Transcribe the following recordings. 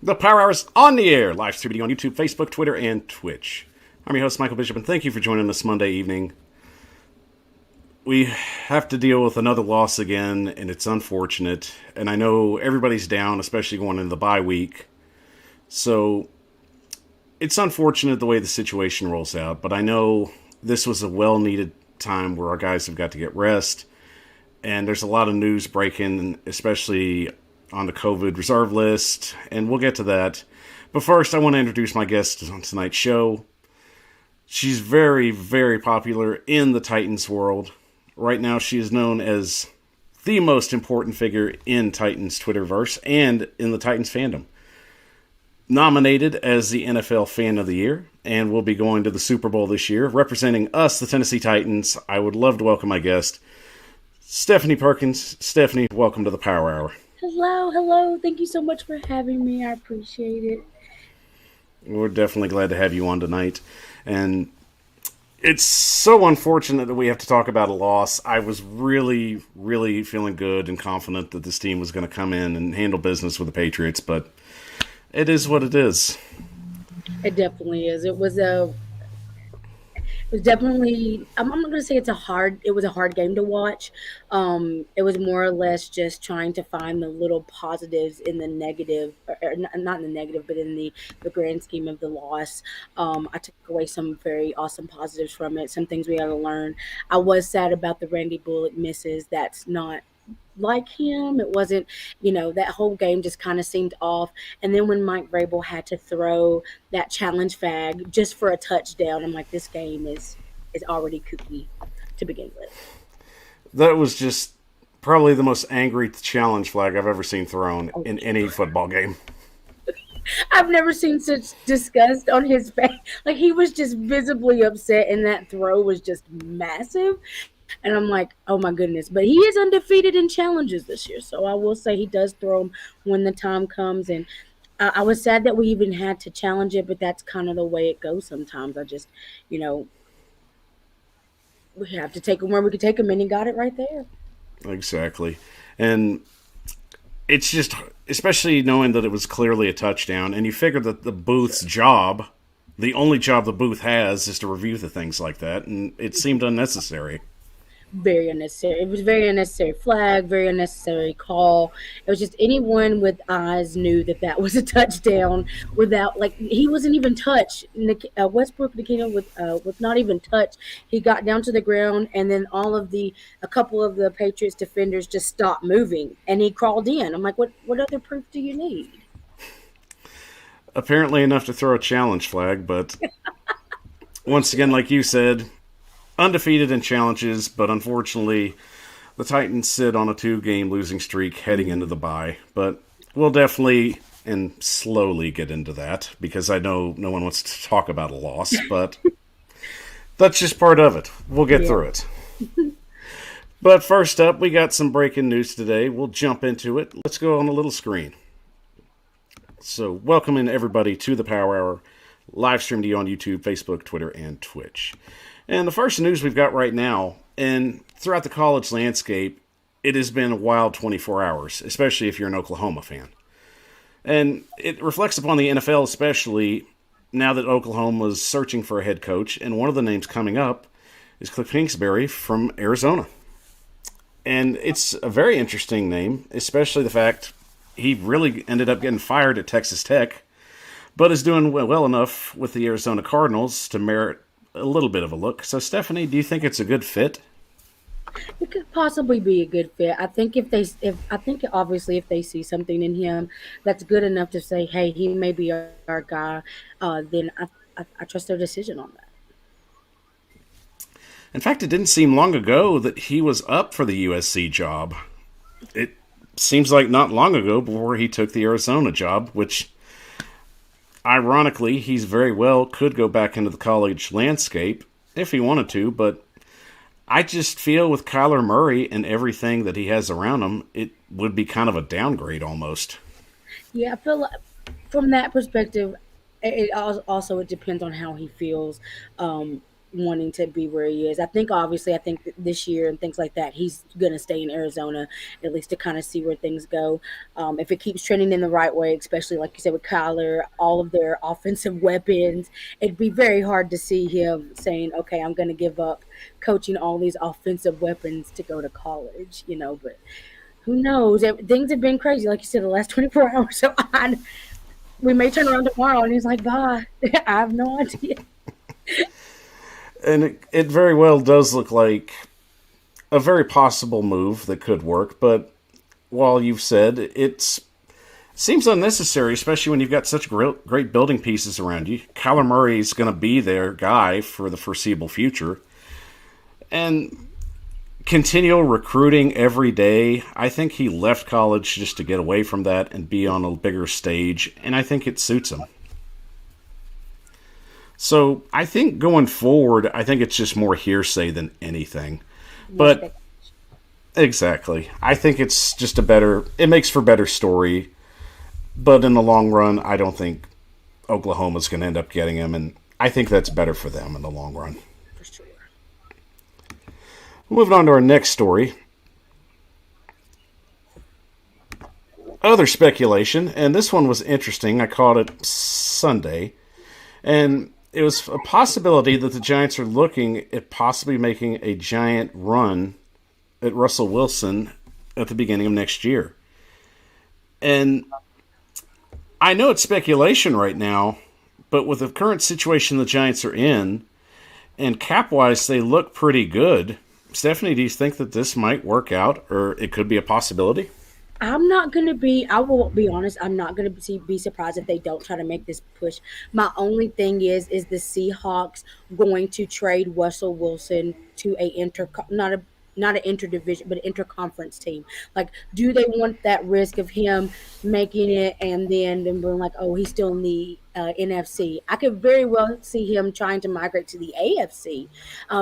The Power Hour is on the air, live streaming on YouTube, Facebook, Twitter, and Twitch. I'm your host, Michael Bishop, and thank you for joining us Monday evening. We have to deal with another loss again, and it's unfortunate. And I know everybody's down, especially going into the bye week. So it's unfortunate the way the situation rolls out, but I know this was a well-needed time where our guys have got to get rest. And there's a lot of news breaking, especially on the COVID reserve list, and we'll get to that. But first, I want to introduce my guest on tonight's show. She's very, very popular in the Titans world. Right now, she is known as the most important figure in Titans Twitterverse and in the Titans fandom. Nominated as the NFL Fan of the Year, and will be going to the Super Bowl this year. Representing us, the Tennessee Titans, I would love to welcome my guest, Stephani Perkins. Stephani, welcome to the Power Hour. Hello. Thank you so much for having me. I appreciate it. We're definitely glad to have you on tonight. And it's so unfortunate that we have to talk about a loss. I was really, really feeling good and confident that this team was going to come in and handle business with the Patriots, but it is what it is. It definitely is. It was definitely. I'm not going to say it was a hard game to watch. It was more or less just trying to find the little positives in the negative, or not in the negative, but in the grand scheme of the loss. I took away some very awesome positives from it. Some things we had to learn. I was sad about the Randy Bullock misses. That's not like him. It wasn't, that whole game just kind of seemed off. And then when Mike Vrabel had to throw that challenge flag just for a touchdown, I'm like, this game is already kooky to begin with. That was just probably the most angry challenge flag I've ever seen thrown Oh, in any football game. I've never seen such disgust on his face. Like he was just visibly upset, and that throw was just massive. And I'm like, oh my goodness. But he is undefeated in challenges this year. So I will say he does throw them when the time comes. And I was sad that we even had to challenge it, but that's kind of the way it goes sometimes. You know, we have to take him where we could take him, and he got it right there. Exactly. And it's just, especially knowing that it was clearly a touchdown, and you figure that the booth's job, the only job the booth has, is to review the things like that, and it seemed unnecessary. Very unnecessary. It was very unnecessary flag, very unnecessary call. It was just anyone with eyes knew that that was a touchdown without, like, he wasn't even touched. Westbrook Nikita with not even touched. He got down to the ground, and then a couple of the Patriots defenders just stopped moving, and he crawled in. I'm like, what other proof do you need? Apparently enough to throw a challenge flag, but once again, like you said, undefeated in challenges, but unfortunately, the Titans sit on a 2-game losing streak heading into the bye. But we'll definitely and slowly get into that because I know no one wants to talk about a loss, but that's just part of it. We'll get through it. But first up, we got some breaking news today. We'll jump into it. Let's go on a little screen. So, welcoming everybody to the Power Hour, live streamed to you on YouTube, Facebook, Twitter, and Twitch. And the first news we've got right now, and throughout the college landscape, it has been a wild 24 hours, especially if you're an Oklahoma fan. And it reflects upon the NFL, especially now that Oklahoma is searching for a head coach, and one of the names coming up is Cliff Kingsbury from Arizona. And it's a very interesting name, especially the fact he really ended up getting fired at Texas Tech, but is doing well enough with the Arizona Cardinals to merit a little bit of a look. So, Stephani, do you think it's a good fit? It could possibly be a good fit. I think if I think obviously if they see something in him that's good enough to say, hey, he may be our guy, then I trust their decision on that. In fact, it didn't seem long ago that he was up for the USC job. It seems like not long ago before he took the Arizona job, which, ironically, he's very well could go back into the college landscape if he wanted to, but I just feel with Kyler Murray and everything that he has around him, it would be kind of a downgrade almost. Yeah, I feel like from that perspective, it also it depends on how he feels. wanting to be where he is. I think this year and things like that, he's going to stay in Arizona at least to kind of see where things go. If it keeps trending in the right way, especially like you said with Kyler, all of their offensive weapons, it'd be very hard to see him saying, "Okay, I'm going to give up coaching all these offensive weapons to go to college." But who knows? Things have been crazy, like you said, the last 24 hours. So we may turn around tomorrow and he's like, "Bye." I have no idea. And it very well does look like a very possible move that could work, but while you've said it seems unnecessary, especially when you've got such great building pieces around you. Kyler Murray's going to be their guy for the foreseeable future. And continual recruiting every day, I think he left college just to get away from that and be on a bigger stage, and I think it suits him. So I think going forward, I think it's just more hearsay than anything. But exactly. I think it's just it makes for better story. But in the long run, I don't think Oklahoma's going to end up getting him. And I think that's better for them in the long run. For sure. Moving on to our next story. Other speculation, and this one was interesting. I caught it Sunday. And it was a possibility that the Giants are looking at possibly making a giant run at Russell Wilson at the beginning of next year. And I know it's speculation right now, but with the current situation the Giants are in, and cap-wise they look pretty good. Stephanie, do you think that this might work out, or it could be a possibility? I will be honest, I'm not going to be surprised if they don't try to make this push. My only thing is the Seahawks going to trade Russell Wilson to not an interdivision, but an interconference team? Like, do they want that risk of him making it and then them being like, oh, he's still in the NFC? I could very well see him trying to migrate to the AFC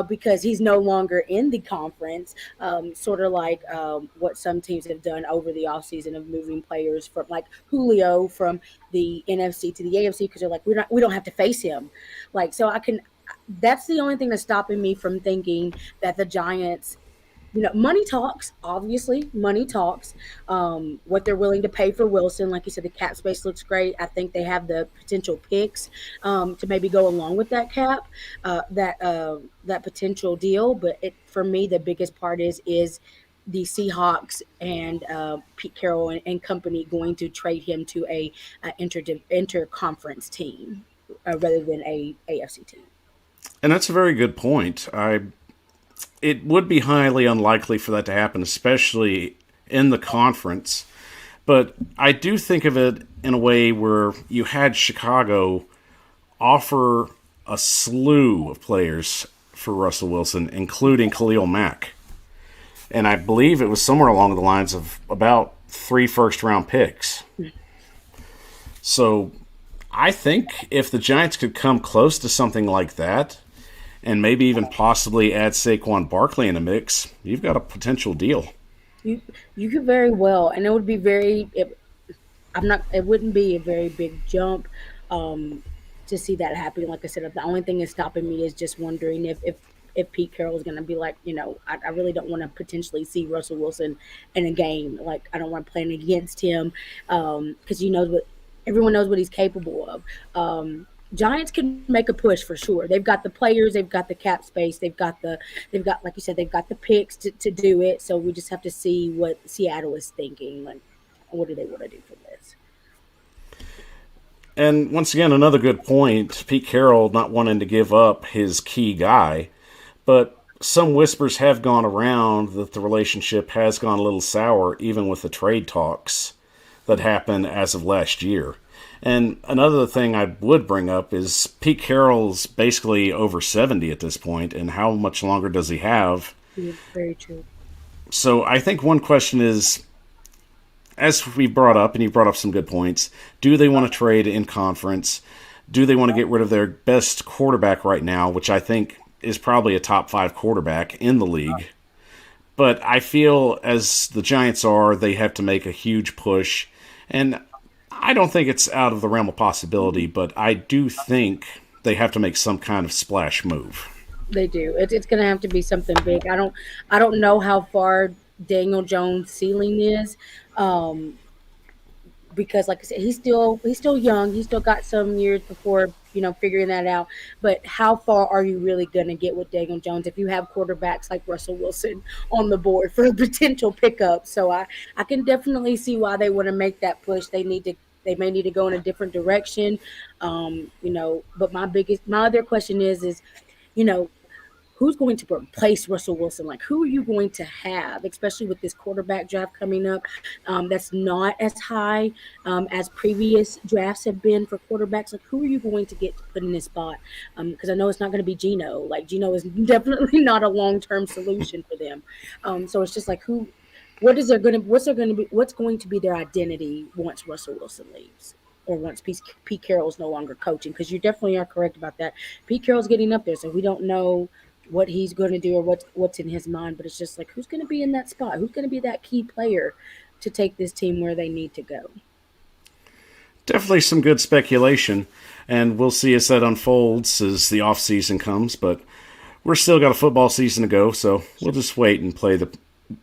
because he's no longer in the conference, sort of like what some teams have done over the offseason of moving players from like Julio from the NFC to the AFC because they're like, we don't have to face him. Like, so that's the only thing that's stopping me from thinking that the Giants, money talks. Obviously, money talks. What they're willing to pay for Wilson, like you said, the cap space looks great. I think they have the potential picks to maybe go along with that cap, that potential deal. But for me, the biggest part is the Seahawks and Pete Carroll and company going to trade him to a interconference team rather than a AFC team. And that's a very good point. It would be highly unlikely for that to happen, especially in the conference. But I do think of it in a way where you had Chicago offer a slew of players for Russell Wilson, including Khalil Mack. And I believe it was somewhere along the lines of about 3 first-round picks. So I think if the Giants could come close to something like that, and maybe even possibly add Saquon Barkley in a mix, you've got a potential deal. You could very well, and it would be it wouldn't be a very big jump to see that happen. Like I said, the only thing that's stopping me is just wondering if Pete Carroll is going to be like, I really don't want to potentially see Russell Wilson in a game. Like, I don't want to play against him because everyone knows what he's capable of. Giants can make a push for sure. They've got the players, they've got the cap space, they've got like you said, they've got the picks to do it. So we just have to see what Seattle is thinking. Like, what do they want to do for this? And once again, another good point. Pete Carroll not wanting to give up his key guy, but some whispers have gone around that the relationship has gone a little sour, even with the trade talks that happened as of last year. And another thing I would bring up is Pete Carroll's basically over 70 at this point, and how much longer does he have? Yeah, very true. So I think one question is, as we brought up, and you brought up some good points, do they want to trade in conference? Do they want to get rid of their best quarterback right now, which I think is probably a top 5 quarterback in the league? But I feel as the Giants are, they have to make a huge push. And I don't think it's out of the realm of possibility, but I do think they have to make some kind of splash move. They do. It's going to have to be something big. I don't know how far Daniel Jones' ceiling is. Um, because like I said, he's still young. He's still got some years before figuring that out. But how far are you really going to get with Daniel Jones if you have quarterbacks like Russell Wilson on the board for a potential pickup? So I can definitely see why they want to make that push. They may need to go in a different direction. But my other question is you know who's going to replace Russell Wilson? Like, who are you going to have, especially with this quarterback draft coming up? That's not as high as previous drafts have been for quarterbacks. Like, who are you going to get to put in this spot? Because I know it's not going to be Geno. Like, Geno is definitely not a long term solution for them. So it's just like who. What's going to be their identity once Russell Wilson leaves? Or once Pete Carroll's no longer coaching, because you definitely are correct about that. Pete Carroll's getting up there, so we don't know what he's going to do or what's in his mind. But it's just like who's going to be in that spot? Who's going to be that key player to take this team where they need to go? Definitely some good speculation, and we'll see as that unfolds as the off season comes. But we're still got a football season to go, so we'll just wait and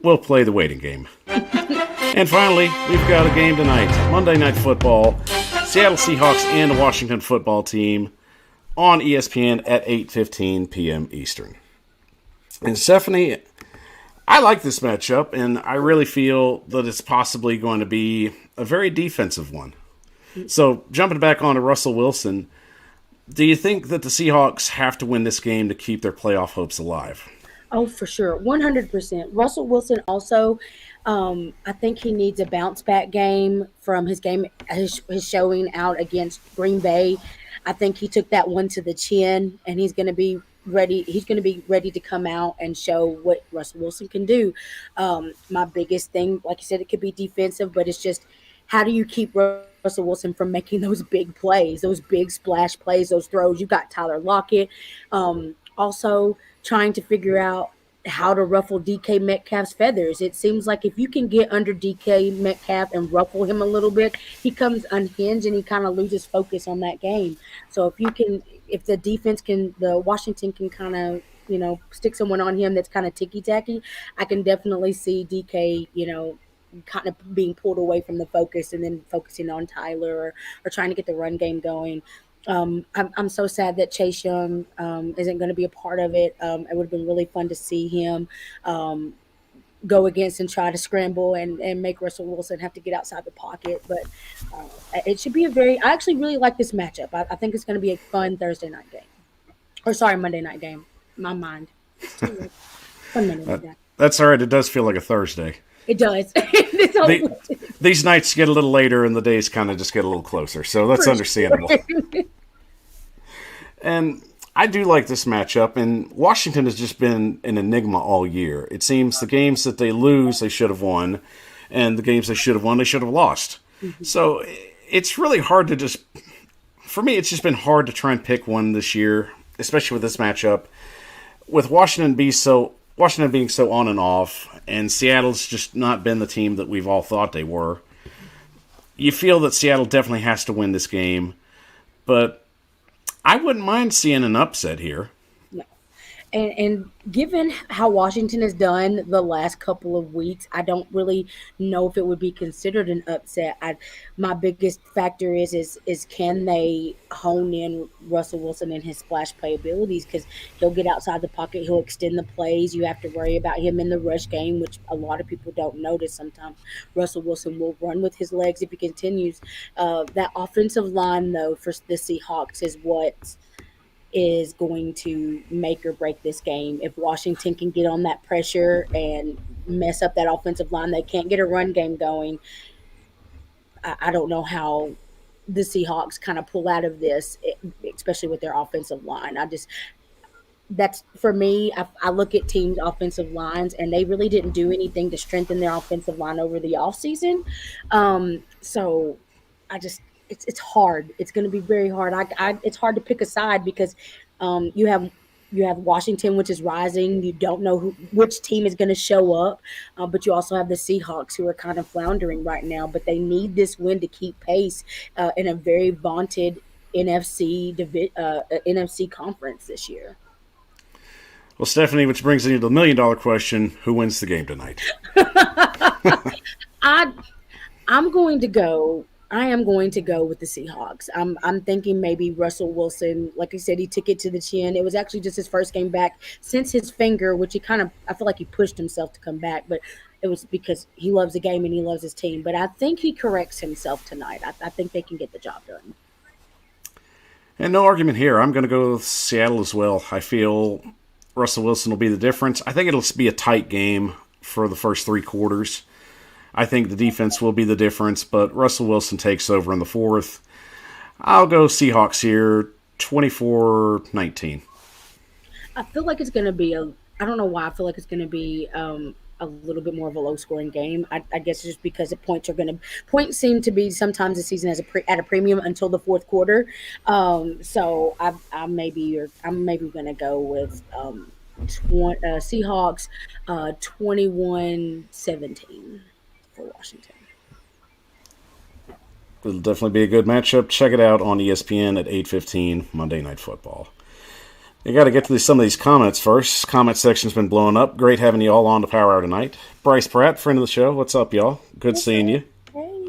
we'll play the waiting game. And finally, we've got a game tonight, Monday Night Football, Seattle Seahawks and the Washington Football Team on ESPN at 8:15 p.m. Eastern. And Stephanie, I like this matchup, and I really feel that it's possibly going to be a very defensive one. So, jumping back onto Russell Wilson, do you think that the Seahawks have to win this game to keep their playoff hopes alive? Oh, for sure, 100%. Russell Wilson also, I think he needs a bounce back game from his showing out against Green Bay. I think he took that one to the chin, and he's going to be ready. He's going to be ready to come out and show what Russell Wilson can do. My biggest thing, like you said, it could be defensive, but it's just how do you keep Russell Wilson from making those big plays, those big splash plays, those throws? You got Tyler Lockett. Also trying to figure out how to ruffle DK Metcalf's feathers. It seems like if you can get under DK Metcalf and ruffle him a little bit, he comes unhinged and he kind of loses focus on that game. So if the defense the Washington can kind of, stick someone on him that's kind of ticky tacky, I can definitely see DK, kind of being pulled away from the focus and then focusing on Tyler or trying to get the run game going. I'm so sad that Chase Young isn't going to be a part of it. It would have been really fun to see him go against and try to scramble and make Russell Wilson have to get outside the pocket. But it should be I actually really like this matchup. I think it's going to be a fun Thursday night game. Or sorry, Monday night game. My mind. Fun Monday night game. That's all right. It does feel like a Thursday. It does. These nights get a little later and the days kind of just get a little closer. So that's understandable. Sure. And I do like this matchup. And Washington has just been an enigma all year. It seems the games that they lose, they should have won. And the games they should have won, they should have lost. Mm-hmm. So it's really hard to for me, it's just been hard to try and pick one this year, especially with this matchup. With Washington being so on and off, and Seattle's just not been the team that we've all thought they were, you feel that Seattle definitely has to win this game. But I wouldn't mind seeing an upset here. No. And given how Washington has done the last couple of weeks, I don't really know if it would be considered an upset. My biggest factor is can they hone in Russell Wilson and his splash play abilities? Because he'll get outside the pocket, he'll extend the plays. You have to worry about him in the rush game, which a lot of people don't notice. Sometimes Russell Wilson will run with his legs if he continues. That offensive line, though, for the Seahawks is what is going to make or break this game. If Washington can get on that pressure and mess up that offensive line, they can't get a run game going. I don't know how the Seahawks kind of pull out of this, especially with their offensive line. That's for me. I look at teams' offensive lines, and they really didn't do anything to strengthen their offensive line over the offseason. So it's hard. It's going to be very hard. It's hard to pick a side because you have Washington, which is rising. You don't know which team is going to show up, but you also have the Seahawks, who are kind of floundering right now. But they need this win to keep pace in a very vaunted NFC conference this year. Well, Stephanie, which brings me to the $1,000,000 question: who wins the game tonight? I I'm going to go. I am going to go with the Seahawks. I'm thinking maybe Russell Wilson. Like I said, he took it to the chin. It was actually just his first game back since his finger, which he kind of I feel like he pushed himself to come back, but it was because he loves the game and he loves his team. But I think he corrects himself tonight. I think they can get the job done. And no argument here. I'm going to go with Seattle as well. I feel Russell Wilson will be the difference. I think it'll be a tight game for the first three quarters. I think the defense will be the difference, but Russell Wilson takes over in the fourth. I'll go Seahawks here, 24-19. I feel like it's going to be a. I don't know why I feel like it's going to be a little bit more of a low scoring game. I guess just because the points seem to be sometimes the season as at a premium until the fourth quarter. So I'm maybe going to go with Seahawks 21-17 for Washington. It'll definitely be a good matchup. Check it out on ESPN at 8:15 Monday Night Football. You got to get to some of these comments first. Comment section's been blowing up. Great having you all on the Power Hour tonight. Bryce Pratt, friend of the show. What's up, y'all? Good seeing you. Hey.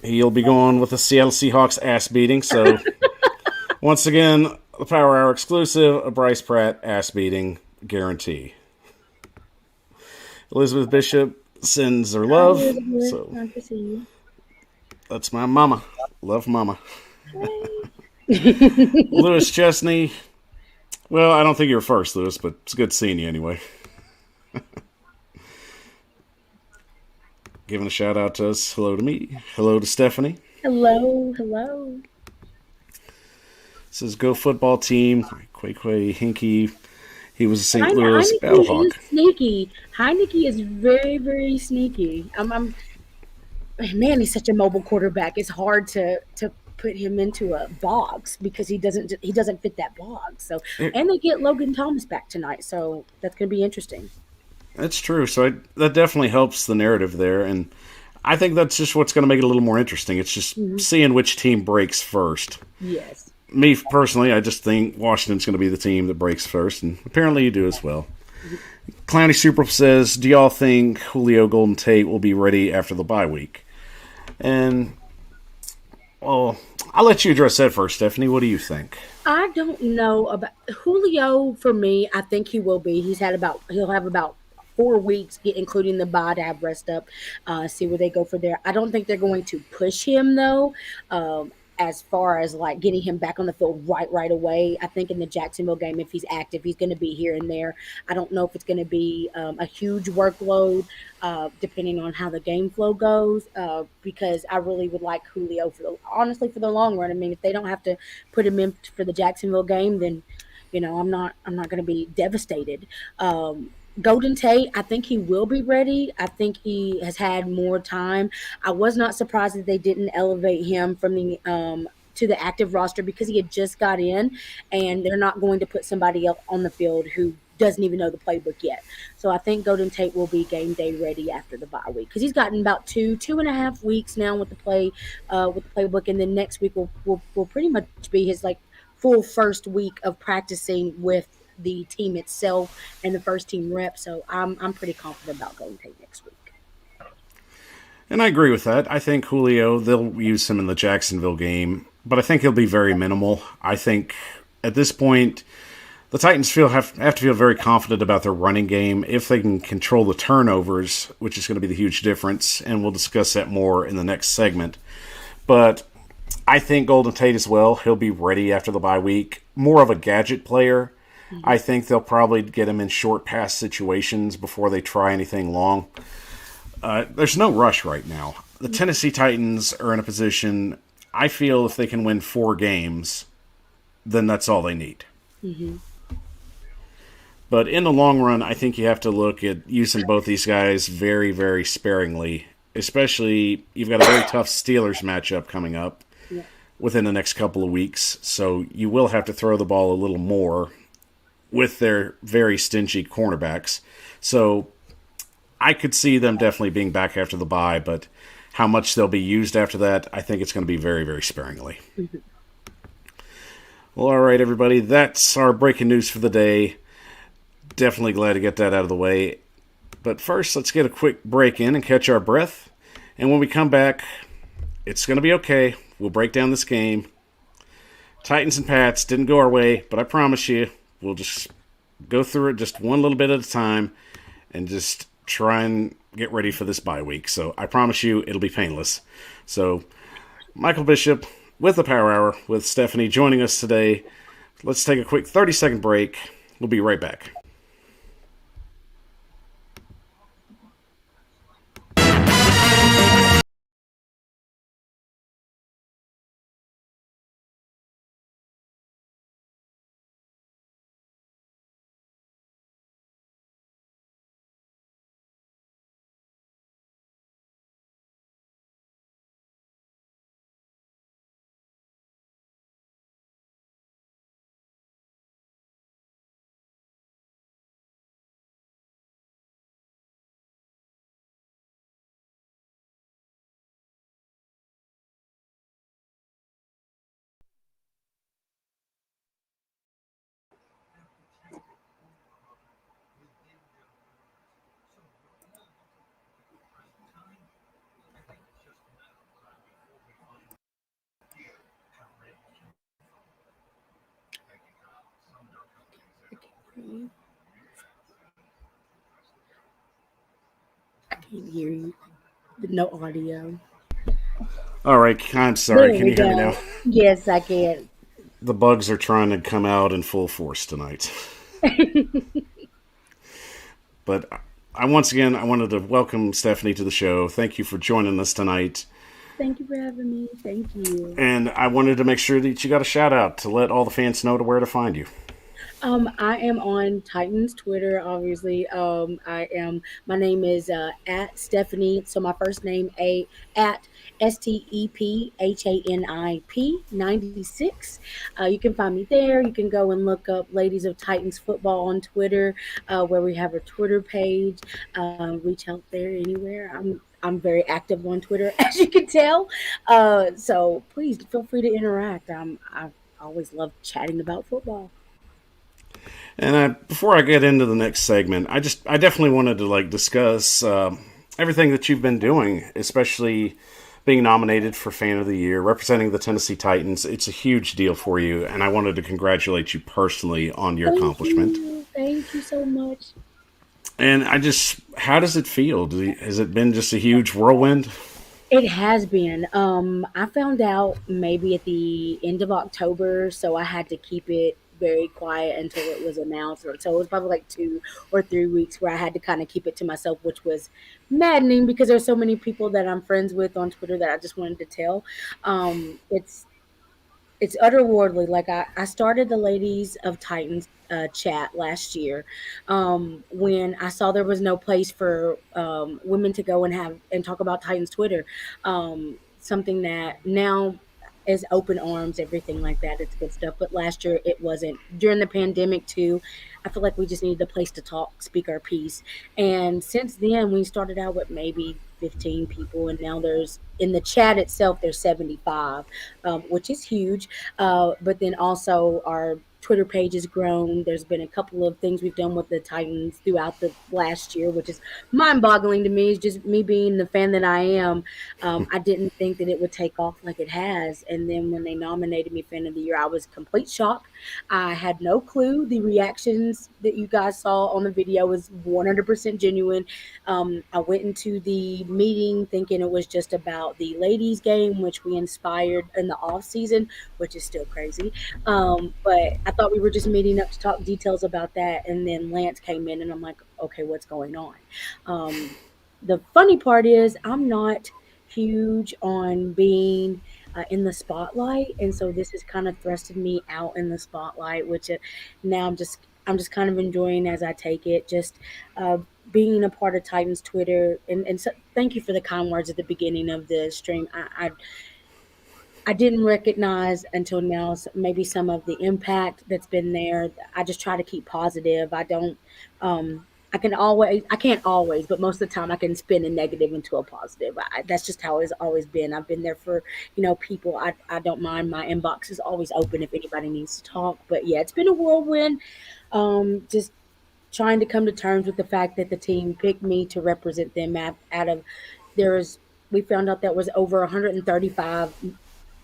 He'll be going with the Seattle Seahawks ass beating. So, once again, the Power Hour exclusive, a Bryce Pratt ass beating guarantee. Elizabeth Bishop sends her love. Hi, Elizabeth. So Nice to see you. that's my mama. Love mama. Hey. Lewis Chesney. Well, I don't think you were first, Lewis, but it's good seeing you anyway. Giving a shout out to us. Hello to me. Hello to Stephanie. Hello. This is Go Football Team. Quay Hinkie. He was a St. Louis Battlehawk. Is sneaky. Heineke is very, very sneaky. Man, he's such a mobile quarterback. It's hard to put him into a box because he doesn't fit that box. So, and they get Logan Thomas back tonight, so that's going to be interesting. That's true. So that definitely helps the narrative there, and I think that's just what's going to make it a little more interesting. It's just seeing which team breaks first. Yes. Me personally, I just think Washington's going to be the team that breaks first, and apparently you do as well. Clowny Super says, do y'all think Julio Golden Tate will be ready after the bye week? And, well, I'll let you address that first, Stephanie. What do you think? I don't know about Julio. For me, I think he will be. He'll have about 4 weeks, including the bye, to have rest up, see where they go for there. I don't think they're going to push him, though, as far as like getting him back on the field right away. I think in the Jacksonville game, if he's active, he's going to be here and there. I don't know if it's going to be a huge workload, depending on how the game flow goes, because I really would like Julio honestly for the long run. I mean, if they don't have to put him in for the Jacksonville game, then I'm not going to be devastated. Golden Tate, I think he will be ready. I think he has had more time. I was not surprised that they didn't elevate him from the to the active roster because he had just got in, and they're not going to put somebody else on the field who doesn't even know the playbook yet. So I think Golden Tate will be game day ready after the bye week because he's gotten about 2.5 weeks now with the playbook, and then next week will pretty much be his like full first week of practicing with the team itself and the first team rep. So I'm pretty confident about Golden Tate next week. And I agree with that. I think Julio, they'll use him in the Jacksonville game, but I think he'll be very minimal. I think at this point, the Titans have to feel very confident about their running game if they can control the turnovers, which is going to be the huge difference, and we'll discuss that more in the next segment. But I think Golden Tate as well, he'll be ready after the bye week. More of a gadget player. I think they'll probably get him in short pass situations before they try anything long. There's no rush right now. The Tennessee Titans are in a position, I feel if they can win 4 games, then that's all they need. Mm-hmm. But in the long run, I think you have to look at using both these guys very, very sparingly. Especially, you've got a very tough Steelers matchup coming up within the next couple of weeks. So you will have to throw the ball a little more with their very stingy cornerbacks. So I could see them definitely being back after the bye, but how much they'll be used after that, I think it's going to be very, very sparingly. Mm-hmm. Well, all right, everybody. That's our breaking news for the day. Definitely glad to get that out of the way. But first, let's get a quick break in and catch our breath. And when we come back, it's going to be okay. We'll break down this game. Titans and Pats didn't go our way, but I promise you, we'll just go through it just one little bit at a time and just try and get ready for this bye week. So I promise you, it'll be painless. So, Michael Bishop with the Power Hour with Stephanie joining us today. Let's take a quick 30-second break. We'll be right back. I can't hear you. No audio. All right, I'm sorry. There Can we you hear me now? go. Yes, I can. The bugs are trying to come out in full force tonight. But I once again I wanted to welcome Stephanie to the show. Thank you for joining us tonight. Thank you for having me. Thank you. And I wanted to make sure that you got a shout out to let all the fans know to where to find you. I am on Titans Twitter, obviously. I am. My name is at Stephanie. So my first name at StephanIp 96. You can find me there. You can go and look up Ladies of Titans Football on Twitter, where we have a Twitter page. Reach out there anywhere. I'm very active on Twitter, as you can tell. So please feel free to interact. I always love chatting about football. And before I get into the next segment, I definitely wanted to discuss everything that you've been doing, especially being nominated for Fan of the Year, representing the Tennessee Titans. It's a huge deal for you, and I wanted to congratulate you personally on your accomplishment. Thank you so much. And how does it feel? Has it been just a huge whirlwind? It has been. I found out maybe at the end of October, so I had to keep it very quiet until it was announced. So it was probably like 2 or 3 weeks where I had to kind of keep it to myself, which was maddening because there's so many people that I'm friends with on Twitter that I just wanted to tell. It's otherworldly. Like I started the Ladies of Titans chat last year when I saw there was no place for women to go and have and talk about Titans Twitter. Something that now is open arms, everything like that. It's good stuff. But last year it wasn't. During the pandemic too, I feel like we just needed a place to talk, speak our piece. And since then, we started out with maybe 15 people, and now there's in the chat itself there's 75, which is huge. But then also our Twitter page has grown. There's been a couple of things we've done with the Titans throughout the last year, which is mind-boggling to me. It's just me being the fan that I am. I didn't think that it would take off like it has. And then when they nominated me Fan of the Year, I was complete shock. I had no clue. The reactions that you guys saw on the video was 100% genuine. I went into the meeting thinking it was just about the ladies' game, which we inspired in the off season, which is still crazy. But I thought we were just meeting up to talk details about that. And then Lance came in, and I'm like, okay, what's going on? The funny part is, I'm not huge on being in the spotlight, and so this has kind of thrusted me out in the spotlight, which now I'm just kind of enjoying as I take it. Just uh, being a part of Titans Twitter, and so, thank you for the kind words at the beginning of the stream. I didn't recognize until now maybe some of the impact that's been there. I just try to keep positive. I don't. I can't always, but most of the time I can spin a negative into a positive. That's just how it's always been. I've been there for, people. I don't mind. My inbox is always open if anybody needs to talk. But yeah, it's been a whirlwind. Just trying to come to terms with the fact that the team picked me to represent them out of there's we found out that was over 135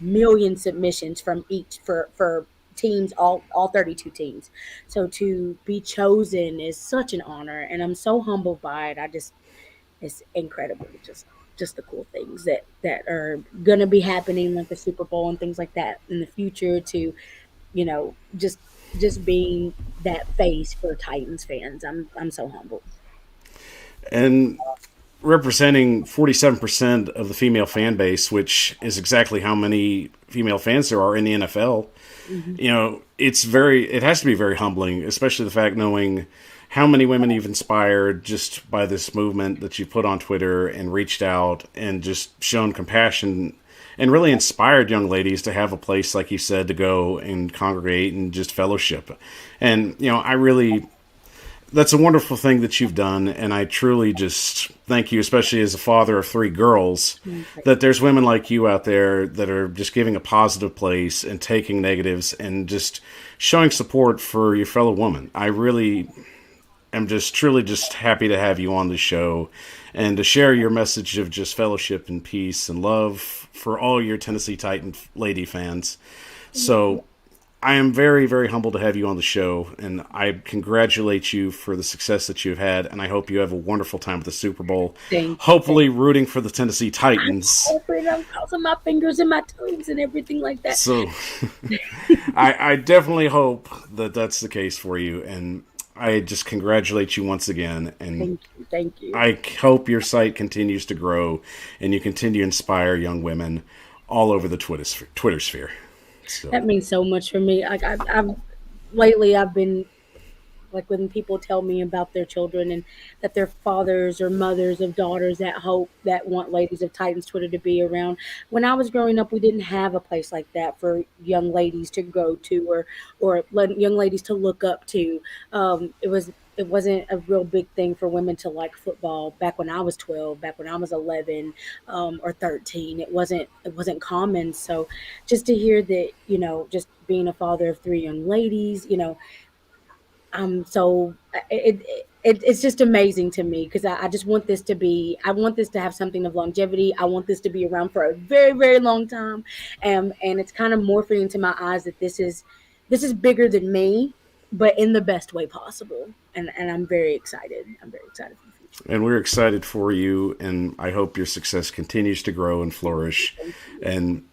million submissions from each for teams, all 32 teams. So to be chosen is such an honor, and I'm so humbled by it. I just it's incredible, just the cool things that are going to be happening, like the Super Bowl and things like that in the future, to you know just being that face for Titans fans. I'm so humbled. And representing 47% of the female fan base, which is exactly how many female fans there are in the NFL. Hmm. It has to be very humbling, especially the fact knowing how many women you've inspired just by this movement that you put on Twitter and reached out and just shown compassion and really inspired young ladies to have a place, like you said, to go and congregate and just fellowship. And, I really, that's a wonderful thing that you've done, and I truly just thank you, especially as a father of three girls, that there's women like you out there that are just giving a positive place and taking negatives and just showing support for your fellow woman. I really am just truly just happy to have you on the show and to share your message of just fellowship and peace and love for all your Tennessee Titan lady fans. So I am very, very humbled to have you on the show, and I congratulate you for the success that you've had, and I hope you have a wonderful time at the Super Bowl. Thank you. Hopefully rooting for the Tennessee Titans. I'm crossing my fingers and my toes and everything like that. So I definitely hope that that's the case for you, and I just congratulate you once again, and Thank you. I hope your site continues to grow and you continue to inspire young women all over the Twitter sphere. So. That means so much for me. Like I've lately I've been like when people tell me about their children and that their fathers or mothers of daughters that hope that want ladies of Titans Twitter to be around. When I was growing up, we didn't have a place like that for young ladies to go to or young ladies to look up to. It wasn't a real big thing for women to like football back when I was 12, back when I was 11 or 13. It wasn't common. So just to hear that, just being a father of three young ladies, so it's just amazing to me because I just want this to be I want this to have something of longevity. I want this to be around for a very, very long time. And it's kind of morphing into my eyes that this is bigger than me, but in the best way possible. And I'm very excited. I'm very excited for the future. And we're excited for you, and I hope your success continues to grow and flourish. And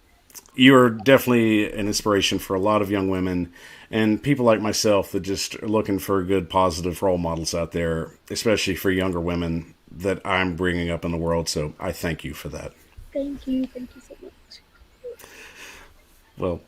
you are definitely an inspiration for a lot of young women and people like myself that just are looking for good, positive role models out there, especially for younger women that I'm bringing up in the world. So I thank you for that. Thank you. Thank you so much. Well,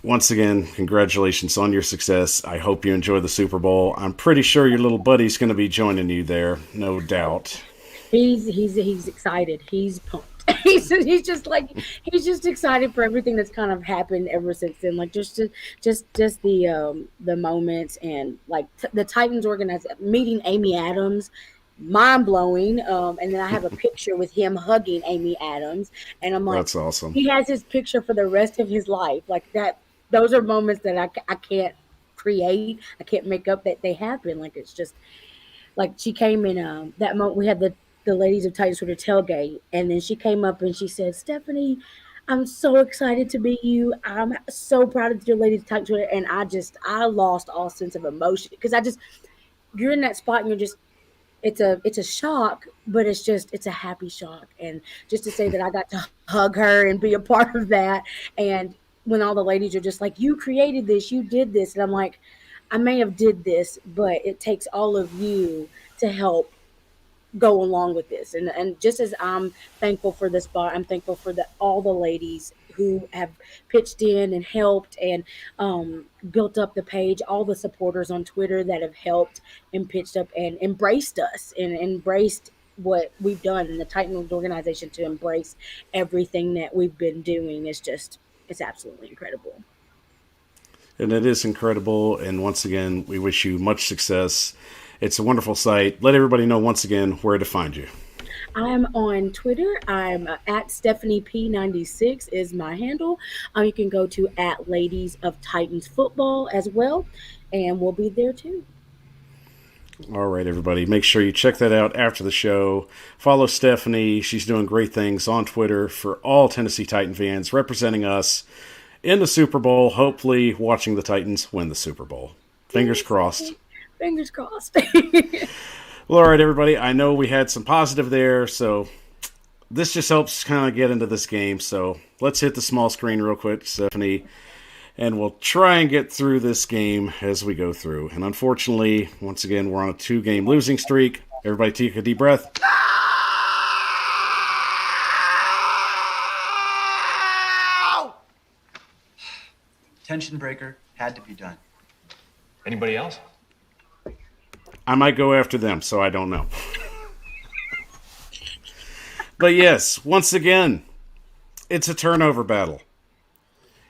once again, congratulations on your success. I hope you enjoy the Super Bowl. I'm pretty sure your little buddy's going to be joining you there, no doubt. He's excited. He's pumped. He's just excited for everything that's kind of happened ever since then. Like just the moments and like the Titans organized meeting Amy Adams, mind blowing. And then I have a picture with him hugging Amy Adams, and I'm like, That's awesome. he has his picture for the rest of his life. Like that. Those are moments that I can't create. I can't make up that they happen. Like it's just like she came in that moment we had the ladies of Titans Twitter tailgate, and then she came up and she said, Stephanie, I'm so excited to be you. I'm so proud of your ladies of Titans Twitter. And I lost all sense of emotion because you're in that spot and you're just it's a shock, but it's a happy shock. And just to say that I got to hug her and be a part of that. And when all the ladies are just like, you created this, you did this, and I'm like, I may have did this, but it takes all of you to help go along with this. And just as I'm thankful for the spot, I'm thankful for all the ladies who have pitched in and helped and built up the page, all the supporters on Twitter that have helped and pitched up and embraced us and embraced what we've done in the Titan organization to embrace everything that we've been doing. It's absolutely incredible. And it is incredible. And once again, we wish you much success. It's a wonderful site. Let everybody know once again where to find you. I'm on Twitter. I'm at Stephanie P96 is my handle. You can go to at Ladies of Titans Football as well, and we'll be there too. All right, everybody. Make sure you check that out after the show. Follow Stephanie. She's doing great things on Twitter for all Tennessee Titan fans, representing us in the Super Bowl, hopefully watching the Titans win the Super Bowl. Fingers crossed. Fingers crossed. Well, all right, everybody. I know we had some positive there, so this just helps kind of get into this game. So let's hit the small screen real quick, Stephanie, and we'll try and get through this game as we go through. And unfortunately, once again, we're on a 2-game losing streak. Everybody take a deep breath. Tension breaker had to be done. Anybody else? I might go after them, so I don't know. But yes, once again, it's a turnover battle.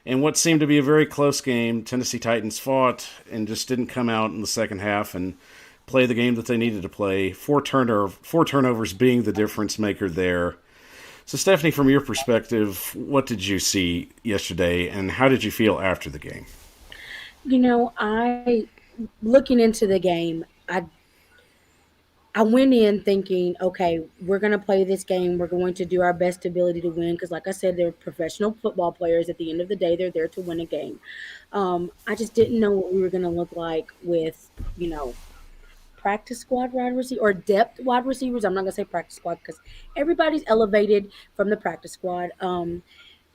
In what seemed to be a very close game, Tennessee Titans fought and just didn't come out in the second half and play the game that they needed to play. Four turnovers being the difference maker there. So, Stephanie, from your perspective, what did you see yesterday, and how did you feel after the game? I looking into the game, I went in thinking, okay, we're going to play this game. We're going to do our best ability to win because, like I said, they're professional football players. At the end of the day, they're there to win a game. I just didn't know what we were going to look like with, practice squad wide receiver or depth wide receivers. I'm not going to say practice squad because everybody's elevated from the practice squad.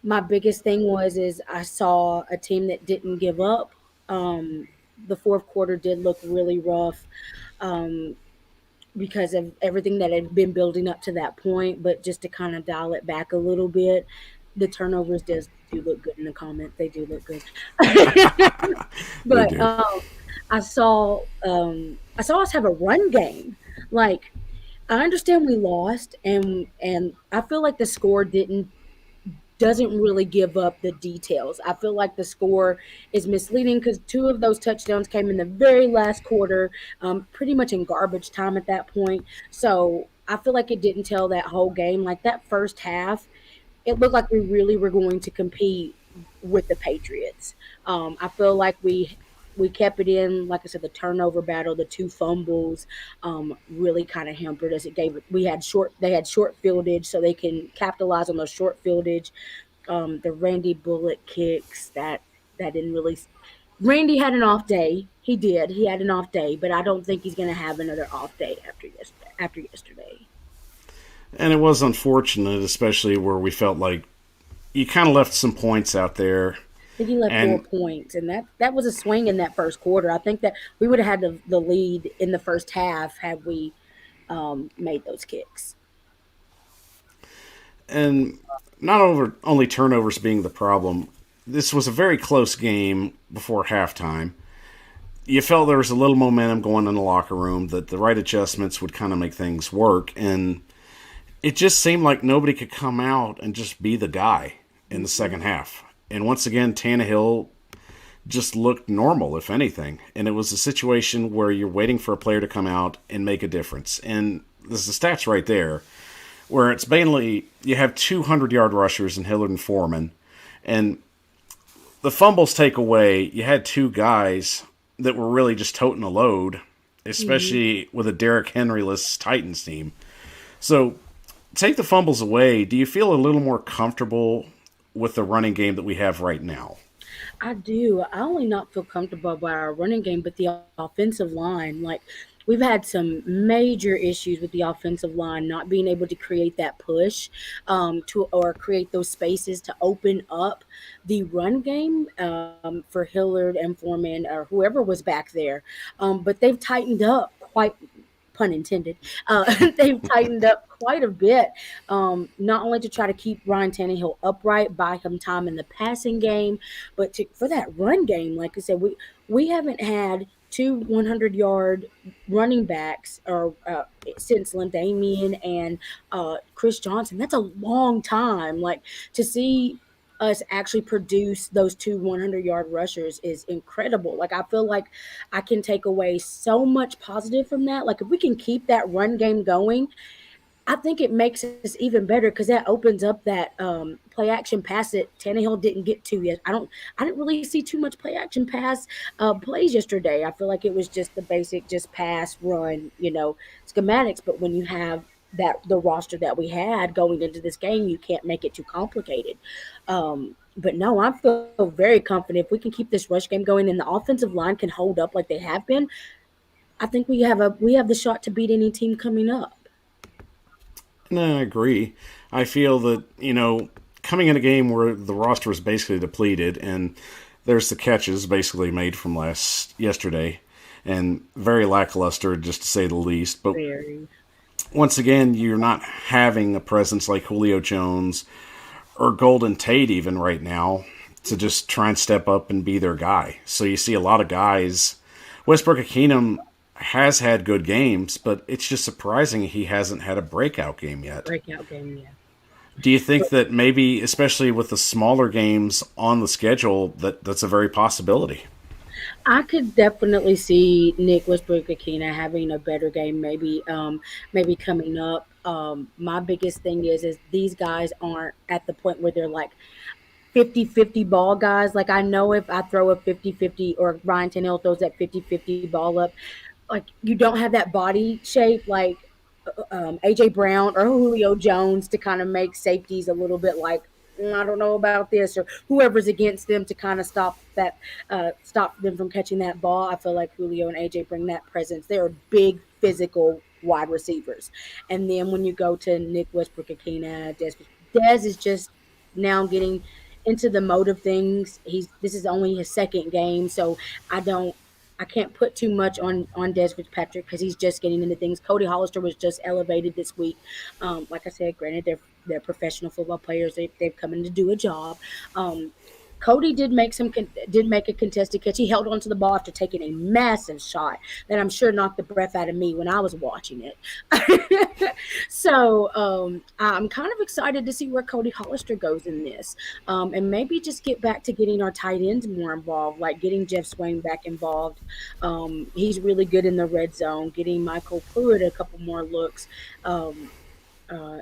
My biggest thing is I saw a team that didn't give up. The fourth quarter did look really rough. Because of everything that had been building up to that point. But just to kind of dial it back a little bit, the turnovers do look good in the comments. They do look good. They But do. I saw us have a run game. Like I understand we lost, and I feel like the score didn't doesn't really give up the details. I feel like the score is misleading because two of those touchdowns came in the very last quarter, pretty much in garbage time at that point. So I feel like it didn't tell that whole game. Like that first half, it looked like we really were going to compete with the Patriots. I feel like we kept it in. Like I said, the turnover battle, the two fumbles, really kind of hampered us. It gave we had short they had short fieldage, so they can capitalize on those short fieldage. The Randy Bullock kicks that didn't really. Randy had an off day. He did. He had an off day, but I don't think he's going to have another off day after yesterday. After yesterday. And it was unfortunate, especially where we felt like you kind of left some points out there. I think he left And 4 points, and that was a swing in that first quarter. I think that we would have had the lead in the first half had we made those kicks. and not only turnovers being the problem, this was a very close game before halftime. You felt there was a little momentum going in the locker room that the right adjustments would kind of make things work, and it just seemed like nobody could come out and just be the guy in the second half. And once again, Tannehill just looked normal, if anything. And it was a situation where you're waiting for a player to come out and make a difference. And there's the stats right there, where it's mainly you have 200-yard rushers in Hillard and Foreman, and the fumbles take away. You had two guys that were really just toting a load, Mm-hmm. especially with a Derrick Henry-less Titans team. So take the fumbles away. Do you feel a little more comfortable with the running game that we have right now? I do. I only not feel comfortable about our running game, but the offensive line, like we've had some major issues with the offensive line not being able to create that push, to or create those spaces to open up the run game for Hillard and Foreman or whoever was back there. But they've tightened up quite pun intended. They've tightened up quite a bit, not only to try to keep Ryan Tannehill upright, buy him time in the passing game, but for that run game, like I said, we haven't had two 100-yard running backs or since Lindamian and Chris Johnson. That's a long time. Like to see us actually produce those two 100-yard rushers is incredible. Like I feel like I can take away so much positive from that. Like if we can keep that run game going, I think it makes us even better because that opens up that play action pass that Tannehill didn't get to yet. I didn't really see too much play action pass plays yesterday. I feel like it was just the basic, just pass, run, schematics. But when you have the roster that we had going into this game, you can't make it too complicated. But no, I feel very confident if we can keep this rush game going and the offensive line can hold up like they have been. I think we have the shot to beat any team coming up. No, I agree. I feel that, coming in a game where the roster is basically depleted and there's the catches basically made from yesterday and very lackluster, just to say the least. But Very. once again, you're not having a presence like Julio Jones or Golden Tate even right now to just try and step up and be their guy. So you see a lot of guys. Westbrook-Ikeenum has had good games, but it's just surprising he hasn't had a breakout game yet. Breakout game, yeah. Do you think that maybe, especially with the smaller games on the schedule, that's a very possibility? I could definitely see Nick Westbrook-Akina having a better game, maybe coming up. My biggest thing is these guys aren't at the point where they're like 50-50 ball guys. Like I know if I throw a 50-50 or Ryan Tannehill throws that 50-50 ball up, like you don't have that body shape like AJ Brown or Julio Jones to kind of make safeties a little bit like I don't know about this or whoever's against them to kind of stop them from catching that ball. I feel like Julio and AJ bring that presence. They are big physical wide receivers, and then when you go to Nick Westbrook-Akina, Dez is just now getting into the mode of things. This is only his second game, so I don't I can't put too much on Des Fitzpatrick because he's just getting into things. Cody Hollister was just elevated this week. Like I said, granted they're professional football players. They've come in to do a job. Cody did make a contested catch. He held onto the ball after taking a massive shot that I'm sure knocked the breath out of me when I was watching it. So I'm kind of excited to see where Cody Hollister goes in this, and maybe just get back to getting our tight ends more involved, like getting Jeff Swain back involved. He's really good in the red zone. Getting Michael Pruitt a couple more looks, and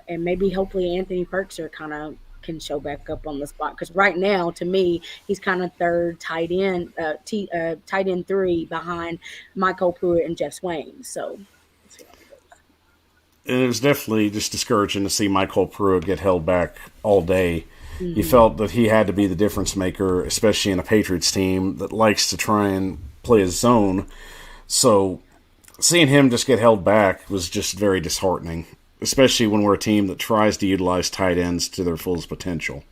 maybe hopefully Anthony Perkser kind of can show back up on the spot because right now to me he's kind of third tight end tight end 3 behind Michael Pruitt and Jeff Swain. So let's see how it goes. And it was definitely just discouraging to see Michael Pruitt get held back all day. You felt that he had to be the difference maker, especially in a Patriots team that likes to try and play a zone. So seeing him just get held back was just very disheartening, especially when we're a team that tries to utilize tight ends to their fullest potential.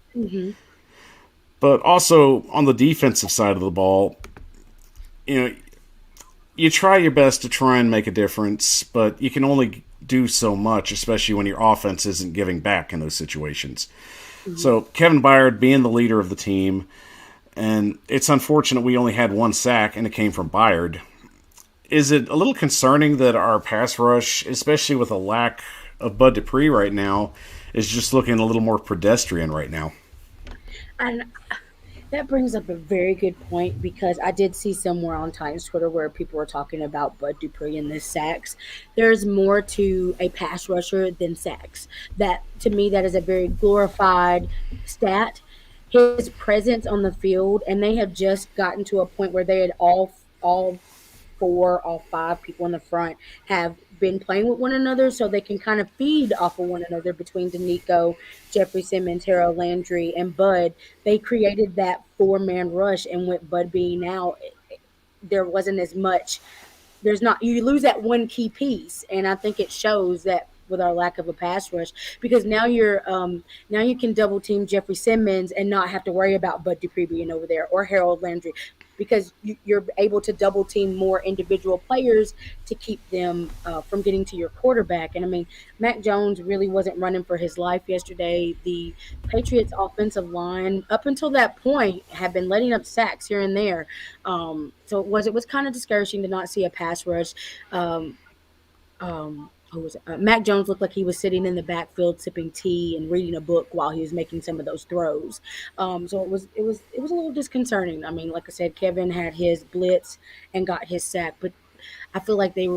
But also on the defensive side of the ball, you try your best to try and make a difference, but you can only do so much, especially when your offense isn't giving back in those situations. So Kevin Byard being the leader of the team, and it's unfortunate we only had 1 sack and it came from Byard. Is it a little concerning that our pass rush, especially with a lack of Bud Dupree right now, is just looking a little more pedestrian right now? And that brings up a very good point because I did see somewhere on Titans Twitter where people were talking about Bud Dupree and the sacks. There's more to a pass rusher than sacks. That to me, that is a very glorified stat. His presence on the field, and they have just gotten to a point where they had all 5 people in the front have been playing with one another, so they can kind of feed off of one another between Danico, Jeffrey Simmons, Harold Landry, and Bud. They created that 4-man rush, and with Bud being out, there wasn't as much. You lose that one key piece, and I think it shows that with our lack of a pass rush because now you can double team Jeffrey Simmons and not have to worry about Bud Dupree being over there or Harold Landry because you're able to double team more individual players to keep them from getting to your quarterback. And I mean, Mac Jones really wasn't running for his life yesterday. The Patriots offensive line up until that point had been letting up sacks here and there. So it was kind of discouraging to not see a pass rush. Who was it? Mac Jones looked like he was sitting in the backfield sipping tea and reading a book while he was making some of those throws. So it was a little disconcerting. I mean, like I said, Kevin had his blitz and got his sack, but I feel like they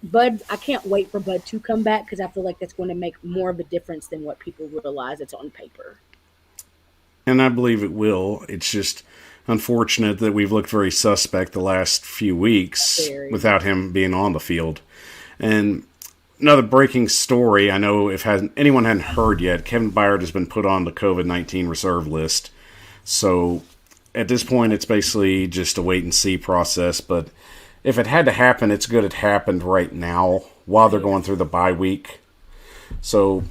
Bud, I can't wait for Bud to come back because I feel like that's going to make more of a difference than what people realize it's on paper. And I believe it will. It's just unfortunate that we've looked very suspect the last few weeks without him being on the field. And another breaking story, I know if anyone hadn't heard yet, Kevin Byard has been put on the COVID-19 reserve list. So at this point, it's basically just a wait-and-see process. But if it had to happen, it's good it happened right now while they're going through the bye week. So,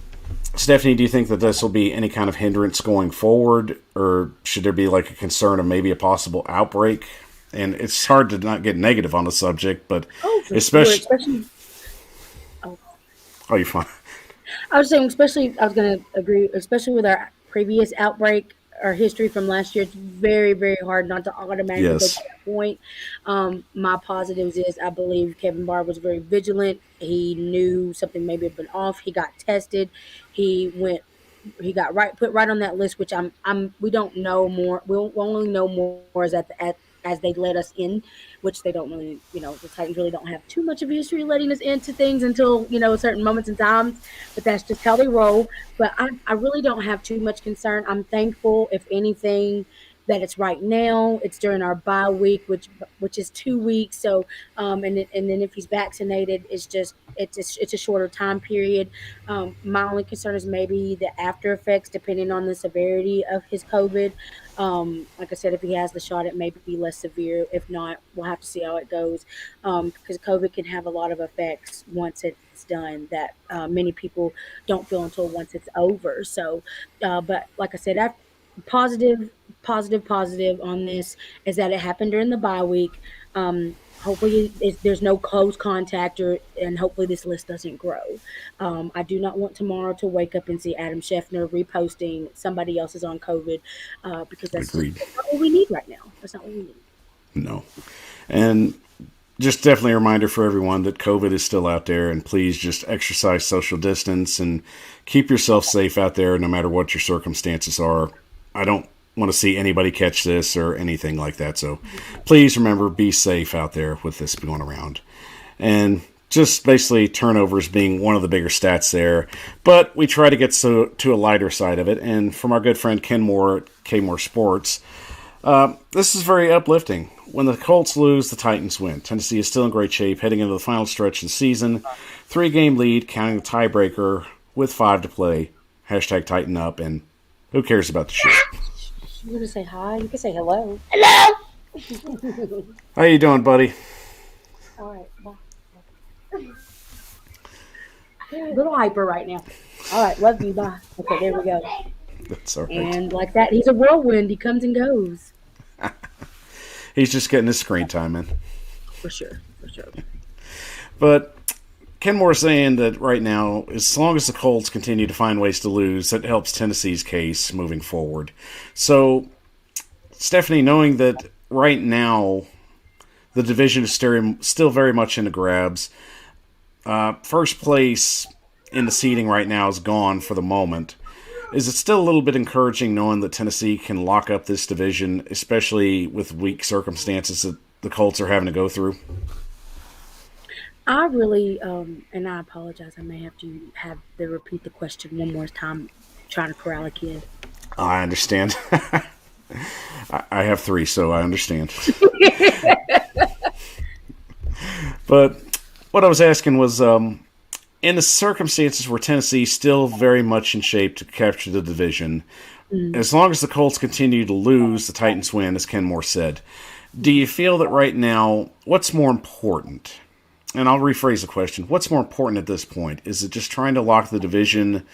Stephanie, do you think that this will be any kind of hindrance going forward? Or should there be like a concern of maybe a possible outbreak? And it's hard to not get negative on the subject, but especially Oh, you're fine. I was saying, I was going to agree, especially with our previous outbreak, our history from last year. It's very, very hard not to automatically go to that point. My positives is I believe Kevin Byard was very vigilant. He knew something maybe had been off. He got tested. He got put right on that list, which we don't know more. We'll only know more as they let us in, which they don't really, the Titans really don't have too much of a history letting us into things until, certain moments and times, but that's just how they roll. But I really don't have too much concern. I'm thankful, if anything, that it's right now. It's during our bye week, which is 2 weeks. So, and then if he's vaccinated, it's a shorter time period. My only concern is maybe the after effects, depending on the severity of his COVID. Like I said, if he has the shot, it may be less severe. If not, we'll have to see how it goes. Because COVID can have a lot of effects once it's done that many people don't feel until once it's over. So, but like I said, positive on this is that it happened during the bye week. Hopefully there's no close contact, and hopefully this list doesn't grow. I do not want tomorrow to wake up and see Adam Scheffner reposting somebody else is on COVID, because that's not what we need right now. That's not what we need. No. And just definitely a reminder for everyone that COVID is still out there, and please just exercise social distance and keep yourself safe out there no matter what your circumstances are. I don't want to see anybody catch this or anything like that. So please remember, be safe out there with this going around. And just basically turnovers being one of the bigger stats there. But we try to get to a lighter side of it. And from our good friend Ken Moore at K-More Sports, this is very uplifting. When the Colts lose, the Titans win. Tennessee is still in great shape heading into the final stretch of the season. 3-game lead, counting the tiebreaker with 5 to play. Hashtag Tighten Up, and who cares about the shit? You want to say hi? You can say hello. Hello! How you doing, buddy? All right, bye. A little hyper right now. All right, love you, bye. Okay, there we go. That's all right. And like that, he's a whirlwind. He comes and goes. He's just getting his screen time in. For sure. But Ken Moore saying that right now, as long as the Colts continue to find ways to lose, that helps Tennessee's case moving forward. So, Stephanie, knowing that right now the division is still very much in the grabs, first place in the seeding right now is gone for the moment. Is it still a little bit encouraging knowing that Tennessee can lock up this division, especially with weak circumstances that the Colts are having to go through? I really, and I apologize, I may have to repeat the question one more time, trying to corral a kid. I understand. I have 3, so I understand. But what I was asking was, in the circumstances where Tennessee is still very much in shape to capture the division, as long as the Colts continue to lose, the Titans win, as Ken Moore said. Do you feel that right now, what's more important? And I'll rephrase the question. What's more important at this point? Is it just trying to lock the division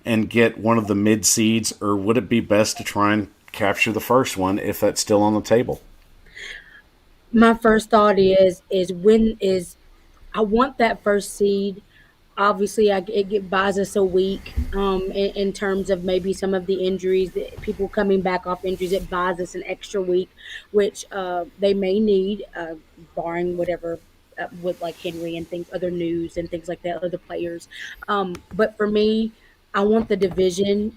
and get one of the mid-seeds, or would it be best to try and capture the first one if that's still on the table? My first thought is I want that first seed. Obviously, it buys us a week in terms of maybe some of the injuries, people coming back off injuries. It buys us an extra week, which they may need, barring whatever with like Henry and things, other news and things like that, other players. But for me, I want the division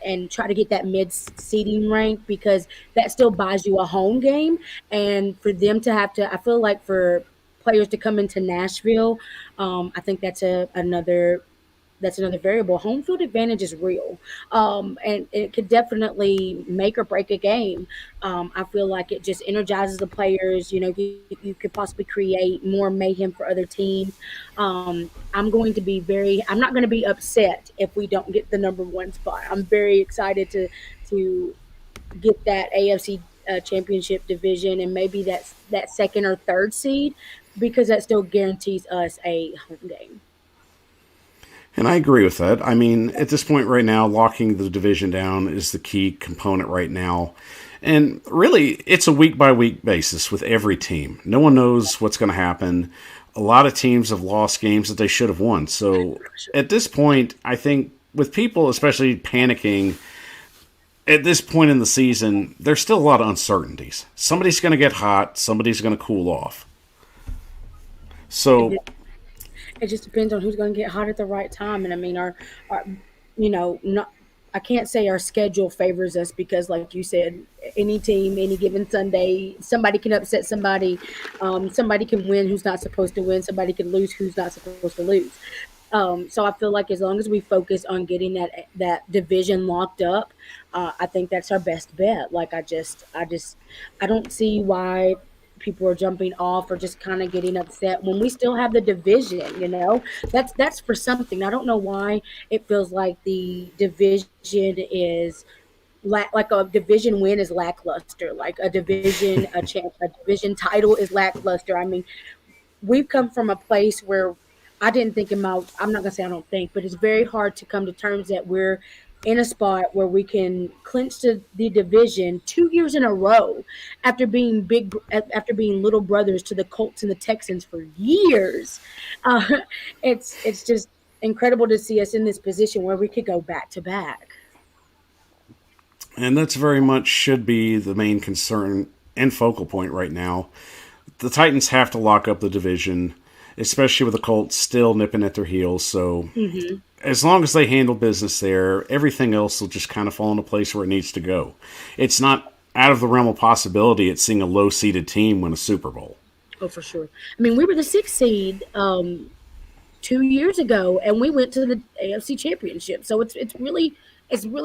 and try to get that mid-seeding rank, because that still buys you a home game. And for them to have to, I feel like for players to come into Nashville. I think that's another variable. Home field advantage is real, and it could definitely make or break a game. I feel like it just energizes the players. You could possibly create more mayhem for other teams. I'm not going to be upset if we don't get the number one spot. I'm very excited to get that AFC championship division and maybe that second or third seed because that still guarantees us a home game. And I agree with that. I mean, at this point right now, locking the division down is the key component right now. And really, it's a week by week basis with every team. No one knows what's going to happen. A lot of teams have lost games that they should have won. So at this point, I think with people especially panicking at this point in the season, there's still a lot of uncertainties. Somebody's going to get hot, somebody's going to cool off. So It just depends on who's going to get hot at the right time. And I mean, our not. I can't say our schedule favors us because, like you said, any team, any given Sunday, somebody can upset somebody. Somebody can win who's not supposed to win. Somebody can lose who's not supposed to lose. So I feel like as long as we focus on getting that division locked up, I think that's our best bet. Like I don't see why people are jumping off or just kind of getting upset when we still have the division. That's for something. I don't know why it feels like the division is like a division win is lackluster, like a division title is lackluster. I mean, we've come from a place where I didn't think about. I'm not gonna say I don't think, but it's very hard to come to terms that we're in a spot where we can clinch the division 2 years in a row after being little brothers to the Colts and the Texans for years. Uh, it's just incredible to see us in this position where we could go back to back. and that's very much should be the main concern and focal point right now. The Titans have to lock up the division, especially with the Colts still nipping at their heels. So as long as they handle business there, everything else will just kind of fall into place where it needs to go. It's not out of the realm of possibility at seeing a low-seeded team win a Super Bowl. Oh, for sure. I mean, we were the sixth seed 2 years ago, and we went to the AFC Championship. So it's really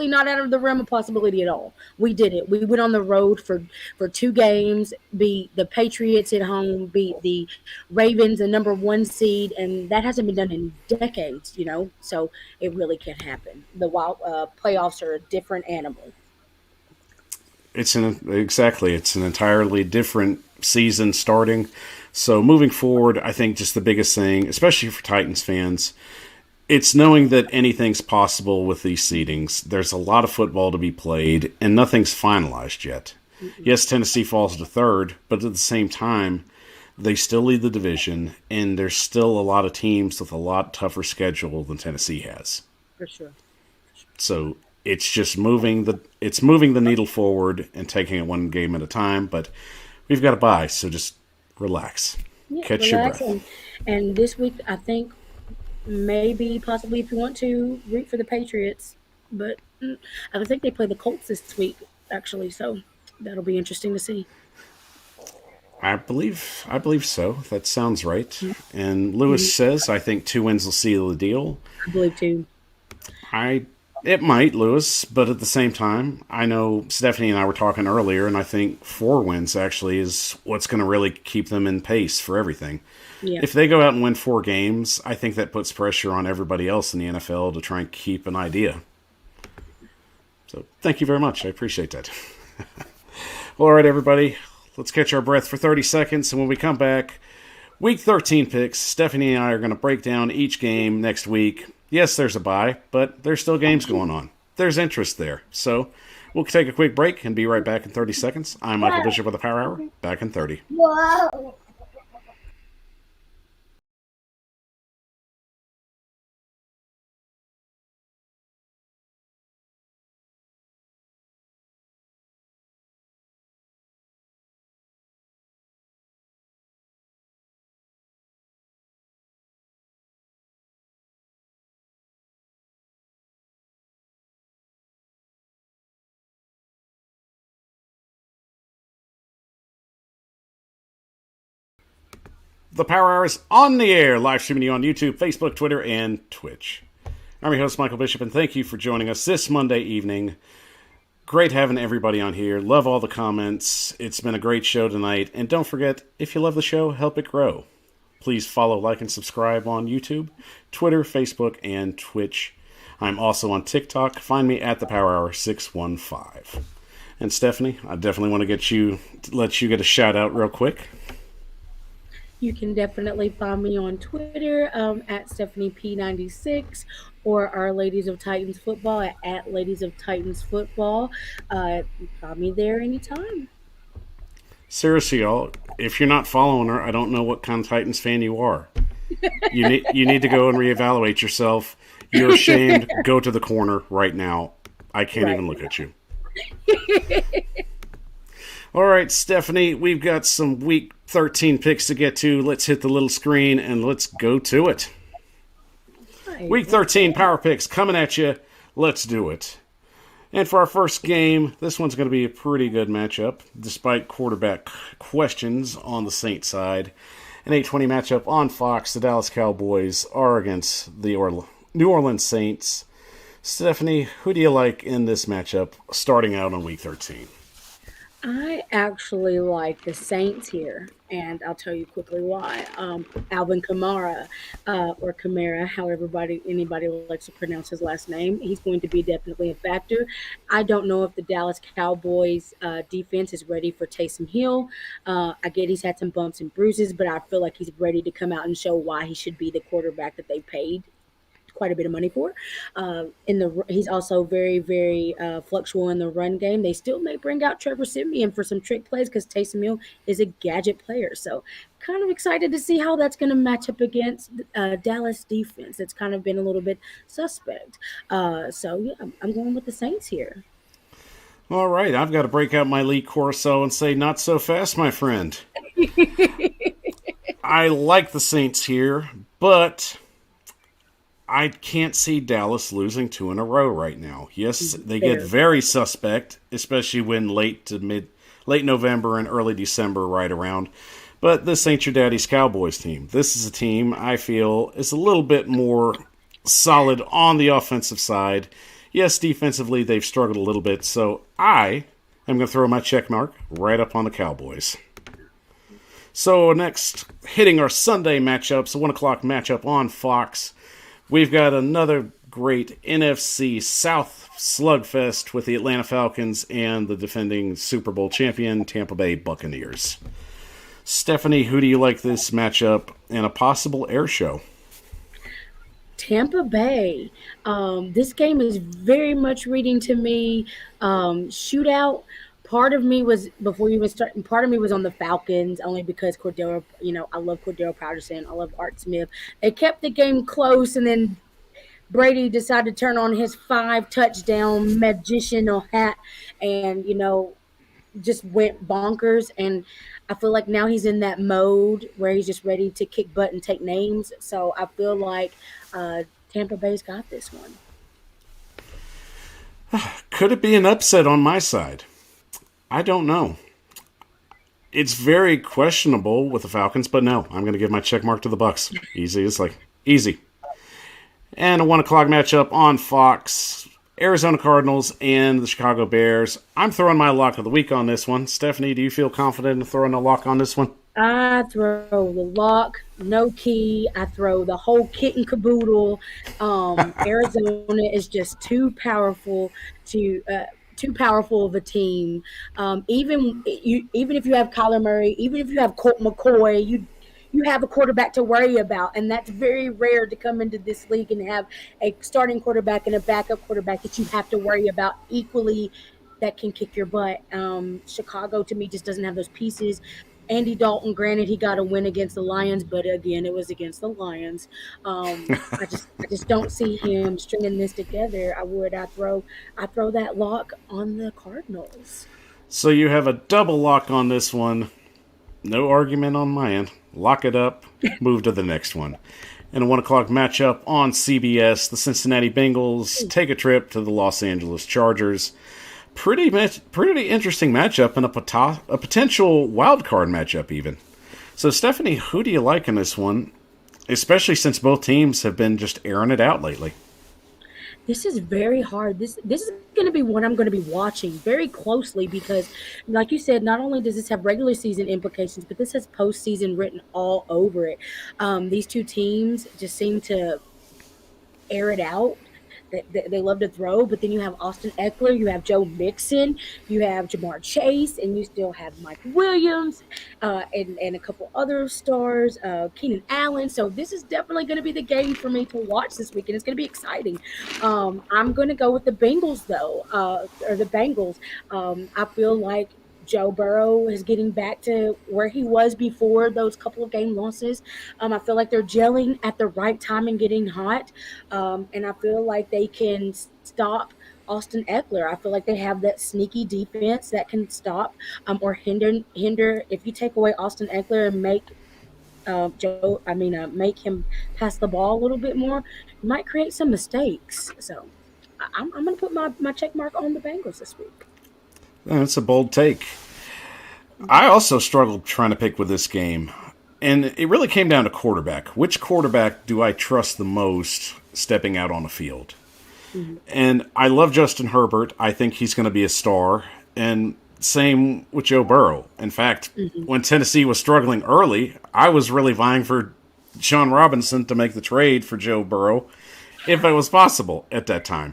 not out of the realm of possibility at all. We did it. We went on the road for 2 games, beat the Patriots at home, beat the Ravens, the number one seed, and that hasn't been done in decades. So it really can happen. The playoffs are a different animal. It's an entirely different season starting. So moving forward, I think just the biggest thing, especially for Titans fans, it's knowing that anything's possible with these seedings. There's a lot of football to be played, and nothing's finalized yet. Yes, Tennessee falls to third, but at the same time, they still lead the division, and there's still a lot of teams with a lot tougher schedule than Tennessee has. For sure. So it's just moving the needle forward and taking it one game at a time. But we've got a bye, so just relax, Yeah, catch your relax. breath. And this week, I think maybe possibly if you want to root for the Patriots, but I think they play the Colts this week actually, so that'll be interesting to see. I believe so. That sounds right. Yeah. And Mhm. Lewis says, I think 2 wins will seal the deal. I believe too. I It might, Lewis, but at the same time, I know Stephanie and I were talking earlier, and I think 4 wins actually is what's going to really keep them in pace for everything. Yeah, If they go out and win 4 games, I think that puts pressure on everybody else in the NFL to try and keep an idea. So thank you very much. I appreciate that. Well, all right, everybody. Let's catch our breath for 30 seconds, and when we come back, Week 13 picks, Stephanie and I are going to break down each game next week. Yes, there's a bye, but there's still games going on. There's interest there. So we'll take a quick break and be right back in 30 seconds. I'm Michael Bishop with the Power Hour. Back in 30. whoa. The Power Hour is on the air, live streaming you on YouTube, Facebook, Twitter, and Twitch. I'm your host, Michael Bishop, and thank you for joining us this Monday evening. Great having everybody on here. Love all the comments. It's been a great show tonight. And don't forget, if you love the show, help it grow. Please follow, like, and subscribe on YouTube, Twitter, Facebook, and Twitch. I'm also on TikTok. Find me at the Power Hour 615. And Stephanie, I definitely want to let you get a shout out real quick. You can definitely find me on Twitter at Stephanie P96 or our Ladies of Titans Football at Ladies of Titans Football. Find me there anytime. Seriously, y'all, if you're not following her, I don't know what kind of Titans fan you are. You need to go and reevaluate yourself. You're ashamed. Go to the corner right now. I can't even look at you. All right, Stephanie, we've got some Week 13 picks to get to. Let's hit the little screen and let's go to it. Week 13 Power Picks coming at you. Let's do it. And for our first game, this one's going to be a pretty good matchup, despite quarterback questions on the Saints side. An 8:20 matchup on Fox. The Dallas Cowboys are against the New Orleans Saints. Stephanie, who do you like in this matchup starting out on Week 13? I actually like the Saints here, and I'll tell you quickly why. Alvin Kamara, or Kamara, however anybody likes to pronounce his last name, he's going to be definitely a factor. I don't know if the Dallas Cowboys defense is ready for Taysom Hill. I get he's had some bumps and bruises, but I feel like he's ready to come out and show why he should be the quarterback that they paid quite a bit of money for. He's also very, very fluctual in the run game. They still may bring out Trevor Siemian for some trick plays because Taysom Hill is a gadget player. So kind of excited to see how that's going to match up against Dallas defense. It's kind of been a little bit suspect. I'm going with the Saints here. All right, I've got to break out my Lee Corso and say, not so fast, my friend. I like the Saints here, but I can't see Dallas losing 2 in a row right now. Yes, they get very suspect, especially when late November and early December right around. But this ain't your daddy's Cowboys team. This is a team I feel is a little bit more solid on the offensive side. Yes, defensively they've struggled a little bit, so I am going to throw my check mark right up on the Cowboys. So next, hitting our Sunday matchups, a 1 o'clock matchup on Fox. We've got another great NFC South slugfest with the Atlanta Falcons and the defending Super Bowl champion Tampa Bay Buccaneers. Stephanie, who do you like this matchup and a possible air show? Tampa Bay. This game is very much reading to me shootout. Part of me was, before you even start, part of me was on the Falcons only because Cordero, I love Cordero Patterson. I love Art Smith. They kept the game close, and then Brady decided to turn on his 5-touchdown magician hat and, just went bonkers. And I feel like now he's in that mode where he's just ready to kick butt and take names. So I feel like Tampa Bay's got this one. Could it be an upset on my side? I don't know. It's very questionable with the Falcons, but no, I'm going to give my check mark to the Bucs. Easy. It's easy. And a 1 o'clock matchup on Fox. Arizona Cardinals and the Chicago Bears. I'm throwing my lock of the week on this one. Stephanie, do you feel confident in throwing a lock on this one? I throw the lock, no key. I throw the whole kit and caboodle. Arizona is just too powerful of a team. Even if you have Kyler Murray, even if you have Colt McCoy, you have a quarterback to worry about, and that's very rare to come into this league and have a starting quarterback and a backup quarterback that you have to worry about equally that can kick your butt. Chicago, to me, just doesn't have those pieces. Andy Dalton, granted, he got a win against the Lions, but again, it was against the Lions. I just don't see him stringing this together. I throw that lock on the Cardinals. So you have a double lock on this one. No argument on my end. Lock it up. Move to the next one. In a 1 o'clock matchup on CBS, the Cincinnati Bengals take a trip to the Los Angeles Chargers. Pretty interesting matchup and a potential wild card matchup even. So, Stephanie, who do you like in this one? Especially since both teams have been just airing it out lately. This is very hard. This is going to be one I'm going to be watching very closely because, like you said, not only does this have regular season implications, but this has postseason written all over it. These two teams just seem to air it out. They love to throw, but then you have Austin Eckler, you have Joe Mixon, you have Jamar Chase, and you still have Mike Williams and a couple other stars, Keenan Allen. So this is definitely going to be the game for me to watch this weekend. It's going to be exciting. I'm going to go with the Bengals, though, or the Bengals. I feel like Joe Burrow is getting back to where he was before those couple of game losses. I feel like they're gelling at the right time and getting hot. And I feel like they can stop Austin Eckler. I feel like they have that sneaky defense that can stop or hinder. If you take away Austin Eckler and make make him pass the ball a little bit more, you might create some mistakes. So I'm going to put my check mark on the Bengals this week. That's a bold take. I also struggled trying to pick with this game. And it really came down to quarterback. Which quarterback do I trust the most stepping out on the field? Mm-hmm. And I love Justin Herbert. I think he's going to be a star. And same with Joe Burrow. In fact, when Tennessee was struggling early, I was really vying for Sean Robinson to make the trade for Joe Burrow if it was possible at that time.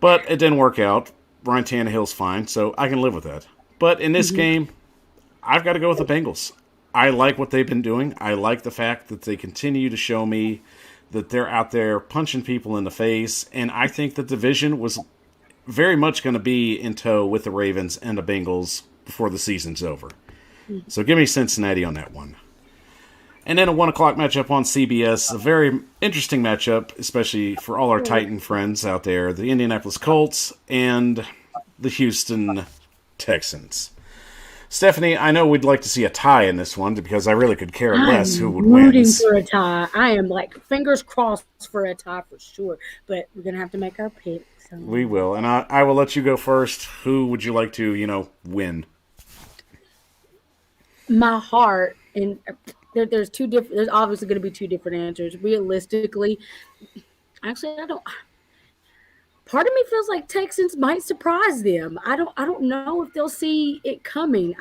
But it didn't work out. Ryan Tannehill's fine, so I can live with that. But in this game, I've got to go with the Bengals. I like what they've been doing. I like the fact that they continue to show me that they're out there punching people in the face. And I think the division was very much going to be in tow with the Ravens and the Bengals before the season's over. So give me Cincinnati on that one. And then a 1 o'clock matchup on CBS, a very interesting matchup, especially for all our Titan friends out there, the Indianapolis Colts and the Houston Texans. Stephanie, I know we'd like to see a tie in this one because I really could care less who would win. I'm rooting for a tie. I am fingers crossed for a tie for sure, but we're going to have to make our pick. So. We will, and I will let you go first. Who would you like to, win? My heart, and there's two different. There's obviously going to be two different answers. Realistically, actually, I don't. Part of me feels like Texans might surprise them. I don't know if they'll see it coming.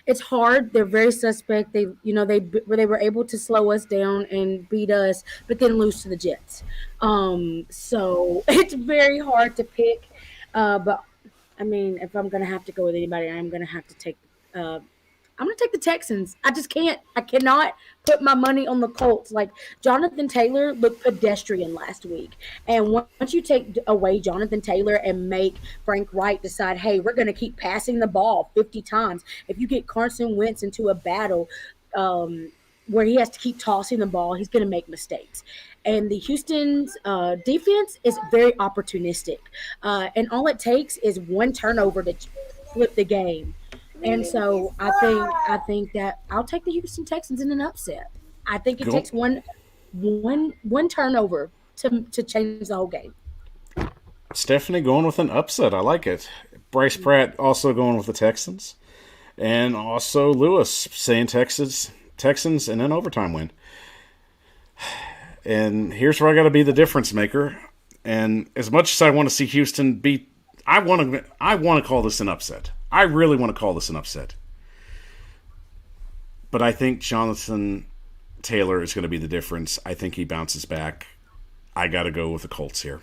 It's hard. They're very suspect. They were able to slow us down and beat us, but then lose to the Jets. So it's very hard to pick. But I mean, if I'm going to have to go with anybody, I'm going to have to take. I'm going to take the Texans. I just can't. I cannot put my money on the Colts. Like, Jonathan Taylor looked pedestrian last week. And once you take away Jonathan Taylor and make Frank Wright decide, hey, we're going to keep passing the ball 50 times. If you get Carson Wentz into a battle where he has to keep tossing the ball, he's going to make mistakes. And the Houston's defense is very opportunistic. And all it takes is one turnover to flip the game. And so I think that I'll take the Houston Texans in an upset. I think it takes one turnover to change the whole game. Stephanie going with an upset. I like it. Bryce Pratt also going with the Texans. And also Lewis saying Texans and an overtime win. And here's where I got to be the difference maker. And as much as I want to see Houston beat, I want to call this an upset. I really want to call this an upset. But I think Jonathan Taylor is going to be the difference. I think he bounces back. I got to go with the Colts here.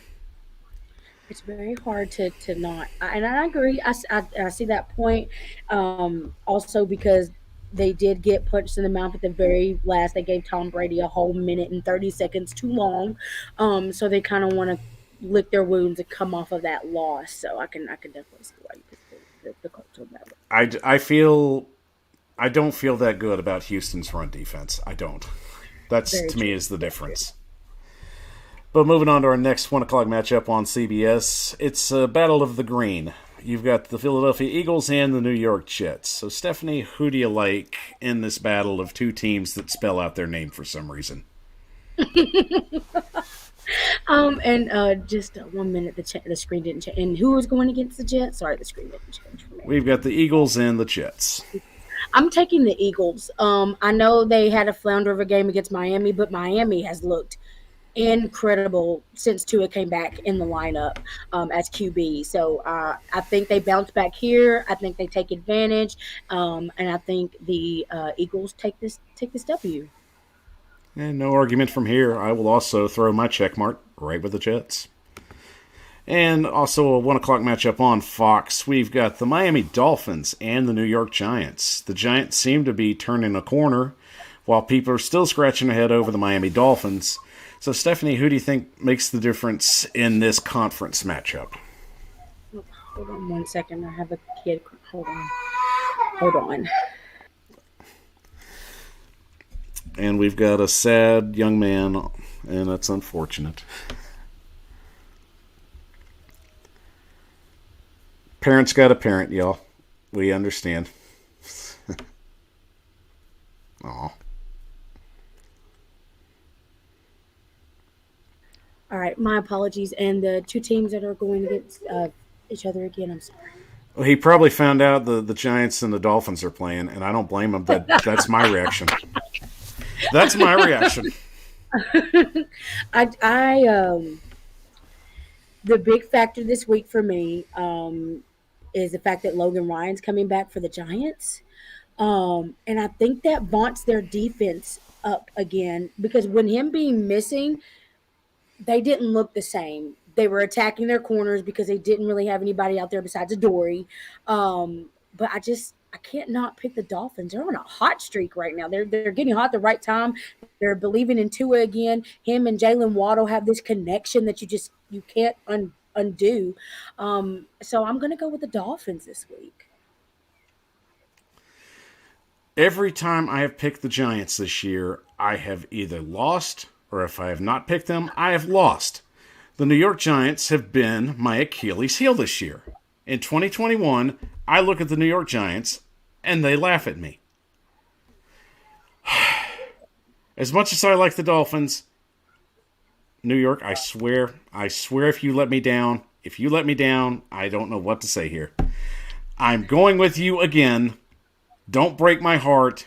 It's very hard to not. And I agree. I see that point. Also because they did get punched in the mouth at the very last. They gave Tom Brady a whole minute and 30 seconds too long. So they kind of want to lick their wounds and come off of that loss. So I can definitely see why you pick the Colts on that one. I don't feel that good about Houston's run defense. I don't. That's very to true. Me is the difference. But moving on to our next 1 o'clock matchup on CBS, it's a battle of the green. You've got the Philadelphia Eagles and the New York Jets. So, Stephanie, who do you like in this battle of two teams that spell out their name for some reason? Just 1 minute, the screen didn't change. And who was going against the Jets? Sorry, the screen didn't change for me. We've got the Eagles and the Jets. I'm taking the Eagles. I know they had a flounder of a game against Miami, but Miami has looked incredible since Tua came back in the lineup as QB. So I think they bounce back here. I think they take advantage, and I think the Eagles take this W. And no argument from here. I will also throw my check mark right with the Jets. And also a 1 o'clock matchup on Fox. We've got the Miami Dolphins and the New York Giants. The Giants seem to be turning a corner, while people are still scratching their head over the Miami Dolphins. So, Stephanie, who do you think makes the difference in this conference matchup? Hold on 1 second. I have a kid. Hold on. And we've got a sad young man, and that's unfortunate. Parents got a parent, y'all. We understand. Aw. All right, my apologies. And the two teams that are going against each other again, I'm sorry. Well, he probably found out the Giants and the Dolphins are playing, and I don't blame him. That's my reaction. That's my reaction. The big factor this week for me is the fact that Logan Ryan's coming back for the Giants. And I think that vaunts their defense up again because when him being missing, they didn't look the same. They were attacking their corners because they didn't really have anybody out there besides Adoree. But I can't not pick the Dolphins. They're on a hot streak right now. They're getting hot at the right time. They're believing in Tua again. Him and Jalen Waddle have this connection that you can't undo. So I'm going to go with the Dolphins this week. Every time I have picked the Giants this year, I have either lost, or if I have not picked them, I have lost. The New York Giants have been my Achilles heel this year. In 2021, I look at the New York Giants, and they laugh at me. As much as I like the Dolphins, New York, I swear if you let me down, I don't know what to say here. I'm going with you again. Don't break my heart.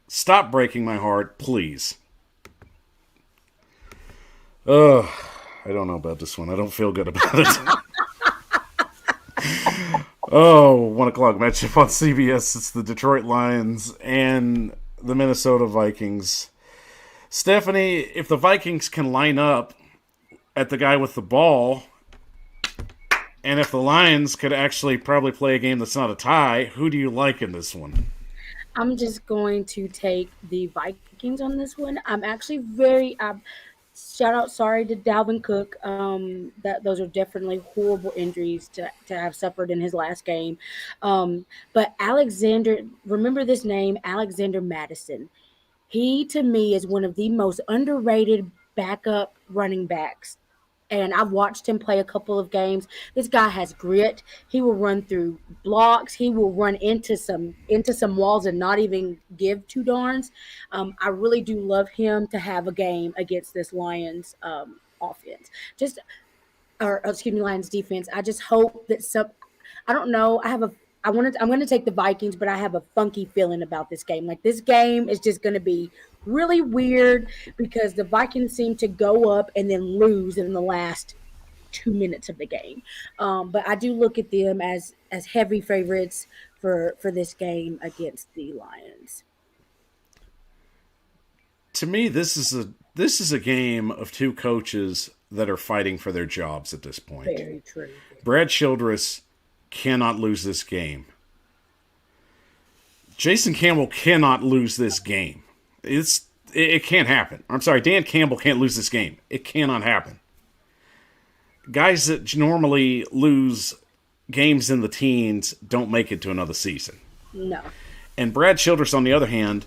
Stop breaking my heart, please. I don't know about this one. I don't feel good about it. 1 o'clock matchup on CBS. It's the Detroit Lions and the Minnesota Vikings. Stephanie, if the Vikings can line up at the guy with the ball, and if the Lions could actually probably play a game that's not a tie, who do you like in this one? I'm just going to take the Vikings on this one. I'm actually sorry to Dalvin Cook. That those are definitely horrible injuries to have suffered in his last game. But remember this name, Alexander Madison. He, to me, is one of the most underrated backup running backs. And I've watched him play a couple of games. This guy has grit. He will run through blocks. He will run into some walls and not even give two darns. I really do love him to have a game against this Lions offense. Lions defense. I just hope that I don't know. I'm going to take the Vikings, but I have a funky feeling about this game. Like, this game is just going to be really weird because the Vikings seem to go up and then lose in the last 2 minutes of the game. But I do look at them as heavy favorites for this game against the Lions. To me, this is a game of two coaches that are fighting for their jobs at this point. Very true. Brad Childress cannot lose this game. Jason Campbell cannot lose this game. It can't happen. I'm sorry, Dan Campbell can't lose this game. It cannot happen. Guys that normally lose games in the teens don't make it to another season. No. And Brad Childress, on the other hand,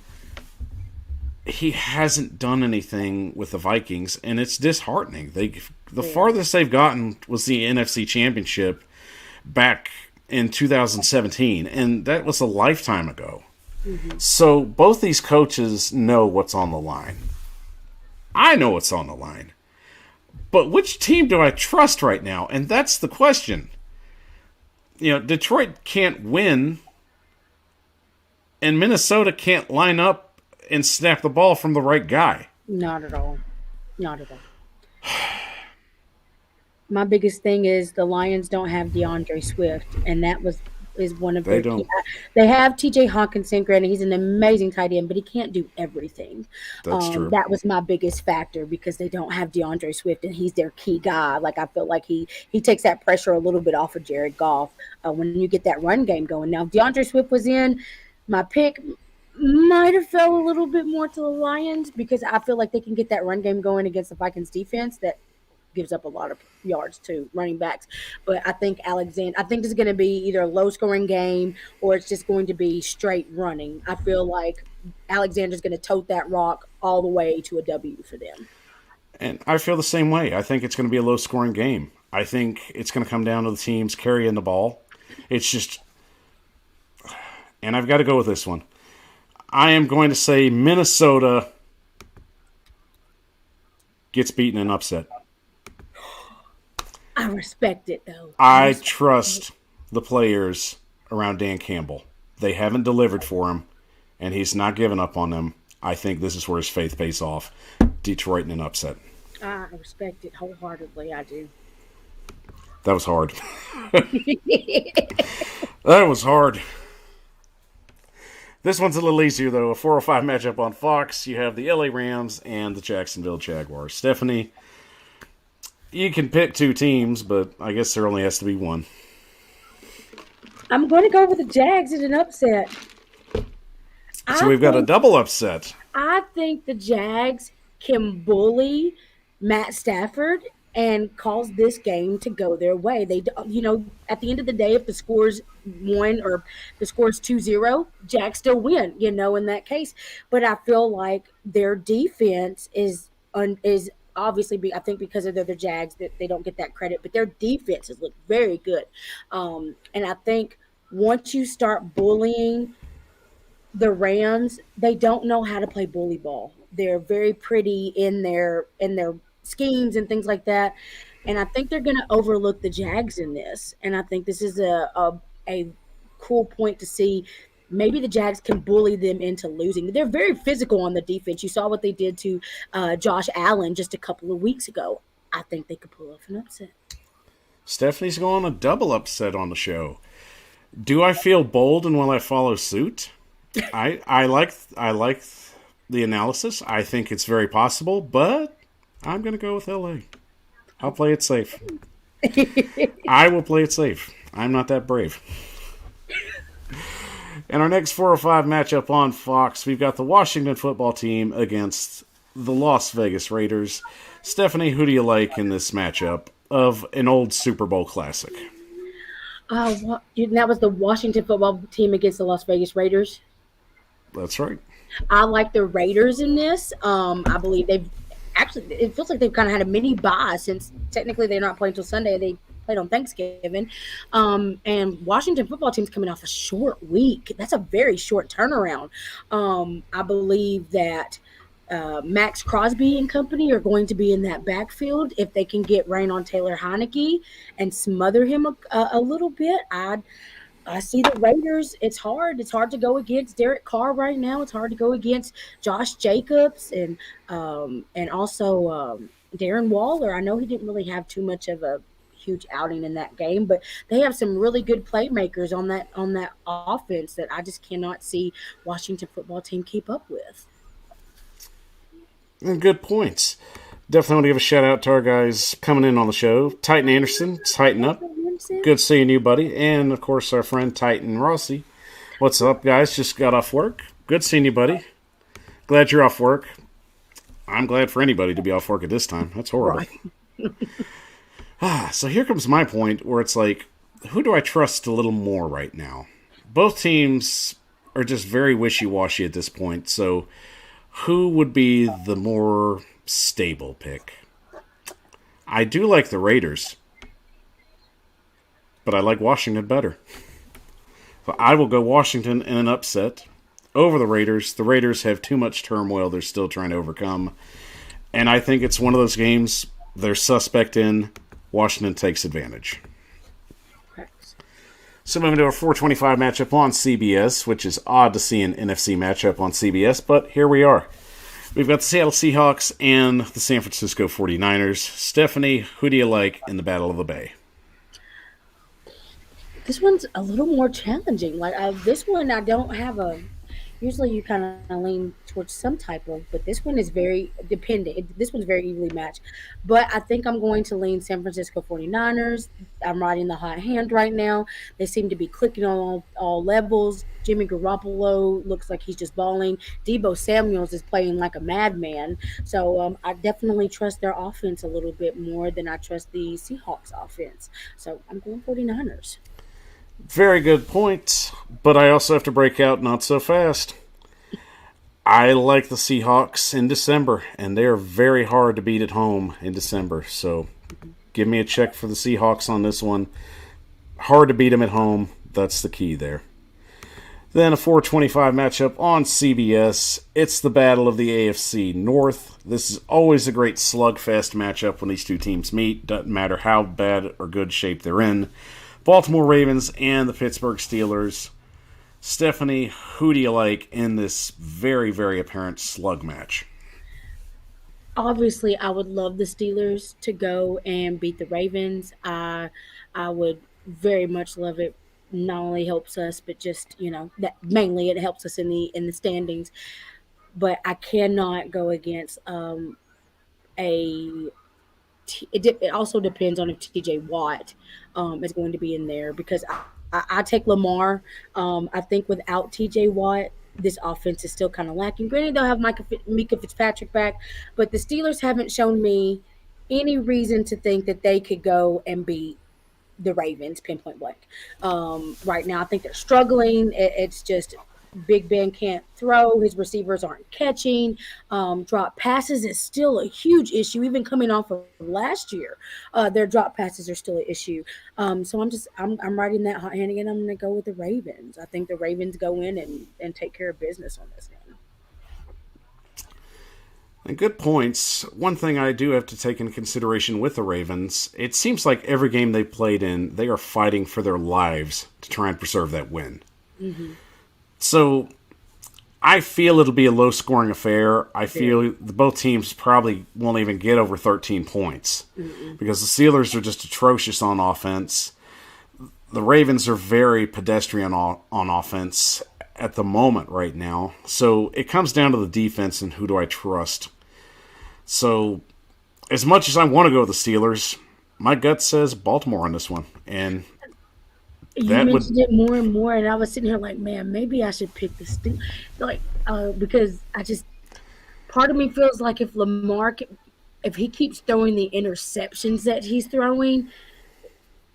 he hasn't done anything with the Vikings, and it's disheartening. The farthest they've gotten was the NFC Championship back in 2017, and that was a lifetime ago. Mm-hmm. So both these coaches know what's on the line. I know what's on the line. But which team do I trust right now? And that's the question. Detroit can't win And Minnesota can't line up and snap the ball from the right guy. Not at all. Not at all. My biggest thing is the Lions don't have DeAndre Swift, and that is one of They their key. don't. They have T.J. Hawkinson. Granted, he's an amazing tight end, but he can't do everything. That's true. That was my biggest factor because they don't have DeAndre Swift, and he's their key guy. Like I feel like he takes that pressure a little bit off of Jared Goff when you get that run game going. Now, if DeAndre Swift was in, my pick might have fell a little bit more to the Lions because I feel like they can get that run game going against the Vikings defense that gives up a lot of yards to running backs. But I think this is going to be either a low-scoring game or it's just going to be straight running. I feel like Alexander's going to tote that rock all the way to a W for them. And I feel the same way. I think it's going to be a low-scoring game. I think it's going to come down to the teams carrying the ball. It's just... And I've got to go with this one. I am going to say Minnesota gets beaten and upset. I respect it, though. I trust the players around Dan Campbell. They haven't delivered for him, and he's not giving up on them. I think this is where his faith pays off. Detroit in an upset. I respect it wholeheartedly. I do. That was hard. That was hard. This one's a little easier, though. A 4:05 matchup on Fox. You have the LA Rams and the Jacksonville Jaguars. Stephanie, you can pick two teams, but I guess there only has to be one. I'm going to go with the Jags in an upset. So we've got a double upset. I think the Jags can bully Matt Stafford and cause this game to go their way. They, at the end of the day, if the score's 1 or the score's 2-0, Jags still win, in that case. But I feel like their defense is obviously, I think because of the Jags, that they don't get that credit, but their defenses look very good. And I think once you start bullying the Rams, they don't know how to play bully ball. They're very pretty in their schemes and things like that. And I think they're going to overlook the Jags in this. And I think this is a cool point to see. Maybe the Jags can bully them into losing. They're very physical on the defense. You saw what they did to Josh Allen just a couple of weeks ago. I think they could pull off an upset. Stephanie's going a double upset on the show. Do I feel bold and will I follow suit? I like the analysis. I think it's very possible, but I'm going to go with LA. I'll play it safe. I will play it safe. I'm not that brave. In our next 4:05 matchup on Fox, we've got the Washington football team against the Las Vegas Raiders. Stephanie, who do you like in this matchup of an old Super Bowl classic? That was the Washington football team against the Las Vegas Raiders. That's right. I like the Raiders in this. I believe it feels like they've kind of had a mini bye since technically they're not playing until Sunday. They played on Thanksgiving. And Washington football team's coming off a short week. That's a very short turnaround. I believe that Max Crosby and company are going to be in that backfield. If they can get rain on Taylor Heineke and smother him a little bit, I see the Raiders. It's hard. It's hard to go against Derek Carr right now. It's hard to go against Josh Jacobs and also Darren Waller. I know he didn't really have too much of a huge outing in that game, but they have some really good playmakers on that offense that I just cannot see Washington football team keep up with. Good points. Definitely want to give a shout out to our guys coming in on the show. Titan Anderson, Tighten Up. Good seeing you, buddy. And, of course, our friend Titan Rossi. What's up, guys? Just got off work. Good seeing you, buddy. Glad you're off work. I'm glad for anybody to be off work at this time. That's horrible. Right. So here comes my point where it's like, who do I trust a little more right now? Both teams are just very wishy-washy at this point. So who would be the more stable pick? I do like the Raiders, but I like Washington better. So I will go Washington in an upset over the Raiders. The Raiders have too much turmoil they're still trying to overcome. And I think it's one of those games they're suspect in. Washington takes advantage. So moving to a 425 matchup on CBS, which is odd to see an NFC matchup on CBS, but here we are. We've got the Seattle Seahawks and the San Francisco 49ers. Stephanie, who do you like in the Battle of the Bay? This one's a little more challenging. This one, I don't have a. Usually, you kind of lean towards some type of, but this one is very dependent. This one's very evenly matched. But I think I'm going to lean San Francisco 49ers. I'm riding the hot hand right now. They seem to be clicking on all levels. Jimmy Garoppolo looks like he's just balling. Debo Samuels is playing like a madman. So I definitely trust their offense a little bit more than I trust the Seahawks offense. So I'm going 49ers. Very good point, but I also have to break out not so fast. I like the Seahawks in December, and they are very hard to beat at home in December. So give me a check for the Seahawks on this one. Hard to beat them at home. That's the key there. Then a 425 matchup on CBS. It's the battle of the AFC North. This is always a great slugfest matchup when these two teams meet. Doesn't matter how bad or good shape they're in. Baltimore Ravens and the Pittsburgh Steelers. Stephanie, who do you like in this very, very apparent slug match? Obviously, I would love the Steelers to go and beat the Ravens. I would very much love it. Not only helps us, but just that mainly it helps us in the standings. But I cannot go against a it also depends on if TJ Watt is going to be in there because I take Lamar. I think without TJ Watt, this offense is still kind of lacking. Granted, they'll have Mika Fitzpatrick back, but the Steelers haven't shown me any reason to think that they could go and beat the Ravens pinpoint blank. Right now, I think they're struggling. It's just Big Ben can't throw. His receivers aren't catching. Drop passes is still a huge issue, even coming off of last year. Their drop passes are still an issue. So I'm riding that hot hand again. I'm going to go with the Ravens. I think the Ravens go in and take care of business on this game. And good points. One thing I do have to take into consideration with the Ravens, it seems like every game they played in, they are fighting for their lives to try and preserve that win. Mm-hmm. So I feel it'll be a low-scoring affair. I feel both teams probably won't even get over 13 points because the Steelers are just atrocious on offense. The Ravens are very pedestrian on offense at the moment right now. So it comes down to the defense and who do I trust. So as much as I want to go with the Steelers, my gut says Baltimore on this one. And you mentioned it more and more, and I was sitting here like, man, maybe I should pick the Steelers. Because part of me feels like if Lamar, if he keeps throwing the interceptions that he's throwing,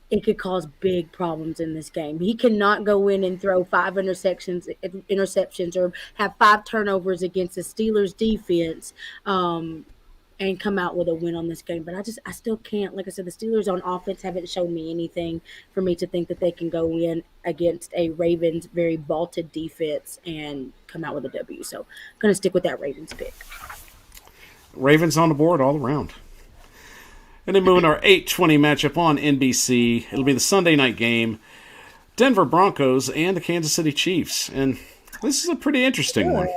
it could cause big problems in this game. He cannot go in and throw 5 interceptions or have 5 turnovers against the Steelers defense and come out with a win on this game. But I still can't. Like I said, the Steelers on offense haven't shown me anything for me to think that they can go in against a Ravens very vaulted defense and come out with a W. So I'm going to stick with that Ravens pick. Ravens on the board all around. And then moving our 8:20 matchup on NBC. It'll be the Sunday night game. Denver Broncos and the Kansas City Chiefs. And this is a pretty interesting one.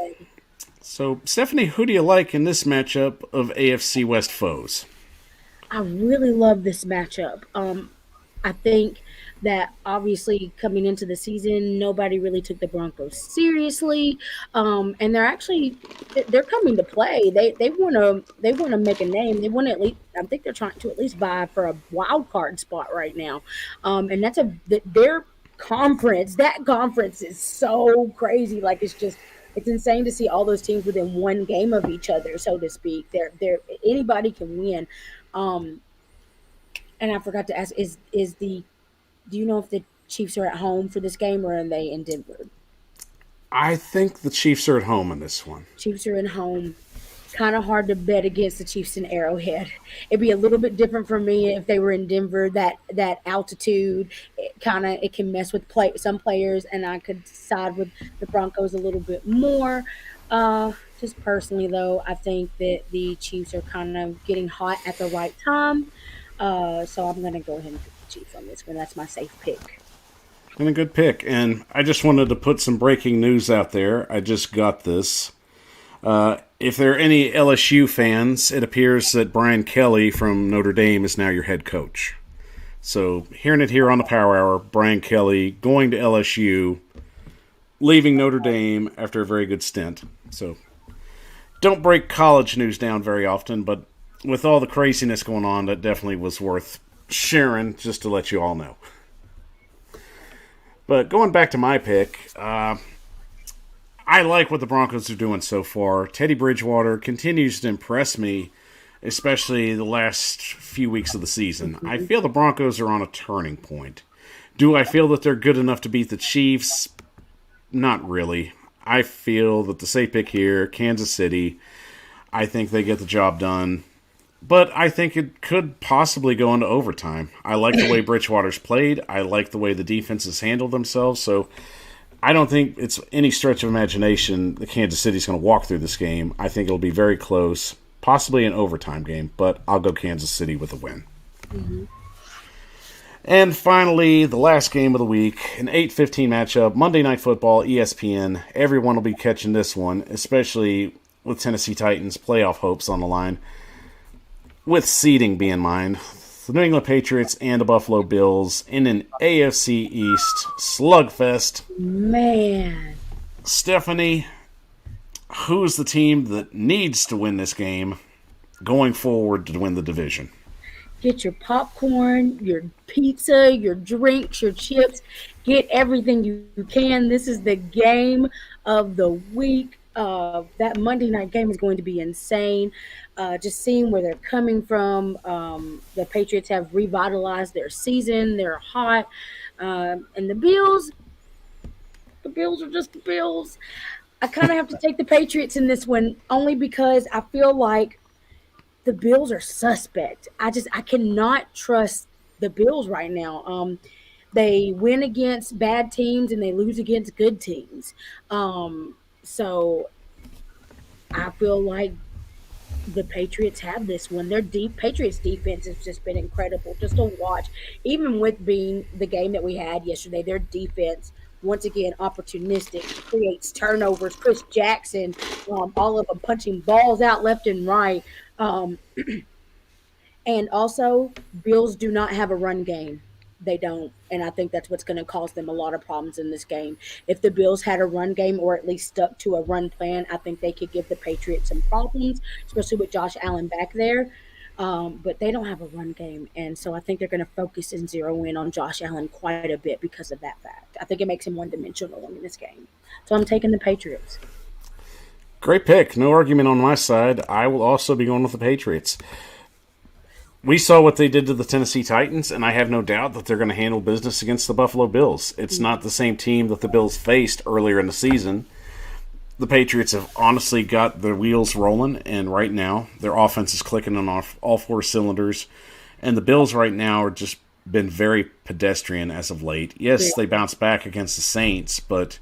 So, Stephanie, who do you like in this matchup of AFC West foes? I really love this matchup. I think that obviously coming into the season, nobody really took the Broncos seriously, and they're coming to play. They want to make a name. They want to at least. I think they're trying to at least vie for a wild card spot right now, and that's their conference. That conference is so crazy. Like it's insane to see all those teams within one game of each other, so to speak. They're anybody can win. And I forgot to ask, do you know if the Chiefs are at home for this game or are they in Denver? I think the Chiefs are at home in this one. Chiefs are at home. Kind of hard to bet against the Chiefs in Arrowhead. It'd be a little bit different for me if they were in Denver. That altitude, it can mess with some players, and I could side with the Broncos a little bit more. Just personally, though, I think that the Chiefs are kind of getting hot at the right time. So I'm going to go ahead and pick the Chiefs on this one. That's my safe pick. And a good pick. And I just wanted to put some breaking news out there. I just got this. If there are any LSU fans, it appears that Brian Kelly from Notre Dame is now your head coach. So, hearing it here on the Power Hour, Brian Kelly going to LSU, leaving Notre Dame after a very good stint. So, don't break college news down very often, but with all the craziness going on, that definitely was worth sharing just to let you all know. But going back to my pick, I like what the Broncos are doing so far. Teddy Bridgewater continues to impress me, especially the last few weeks of the season. I feel the Broncos are on a turning point. Do I feel that they're good enough to beat the Chiefs? Not really. I feel that the safe pick here, Kansas City, I think they get the job done. But I think it could possibly go into overtime. I like the way Bridgewater's played. I like the way the defenses handled themselves. So I don't think it's any stretch of imagination that Kansas City's going to walk through this game. I think it'll be very close, possibly an overtime game. But I'll go Kansas City with a win. Mm-hmm. And finally, the last game of the week, an 8:15 matchup, Monday Night Football, ESPN. Everyone will be catching this one, especially with Tennessee Titans playoff hopes on the line. With seeding being in mind, the New England Patriots and the Buffalo Bills in an AFC East slugfest. Man. Stephanie, who's the team that needs to win this game going forward to win the division? Get your popcorn, your pizza, your drinks, your chips. Get everything you can. This is the game of the week. That Monday night game is going to be insane. Just seeing where they're coming from. The Patriots have revitalized their season. They're hot. And the Bills are just the Bills. I kind of have to take the Patriots in this one only because I feel like the Bills are suspect. I cannot trust the Bills right now. They win against bad teams and they lose against good teams. So I feel like the Patriots have this one. Their Patriots defense has just been incredible just to watch. Even with being the game that we had yesterday, their defense, once again, opportunistic, creates turnovers. Chris Jackson, all of them punching balls out left and right. And also, Bills do not have a run game. They don't. And I think that's what's going to cause them a lot of problems in this game. If the Bills had a run game or at least stuck to a run plan, I think they could give the Patriots some problems, especially with Josh Allen back there. But they don't have a run game. And so I think they're going to focus and zero in on Josh Allen quite a bit because of that fact. I think it makes him one-dimensional in this game. So I'm taking the Patriots. Great pick. No argument on my side. I will also be going with the Patriots. We saw what they did to the Tennessee Titans, and I have no doubt that they're going to handle business against the Buffalo Bills. It's not the same team that the Bills faced earlier in the season. The Patriots have honestly got their wheels rolling, and right now their offense is clicking on all four cylinders. And the Bills right now are just been very pedestrian as of late. Yes, they bounced back against the Saints, but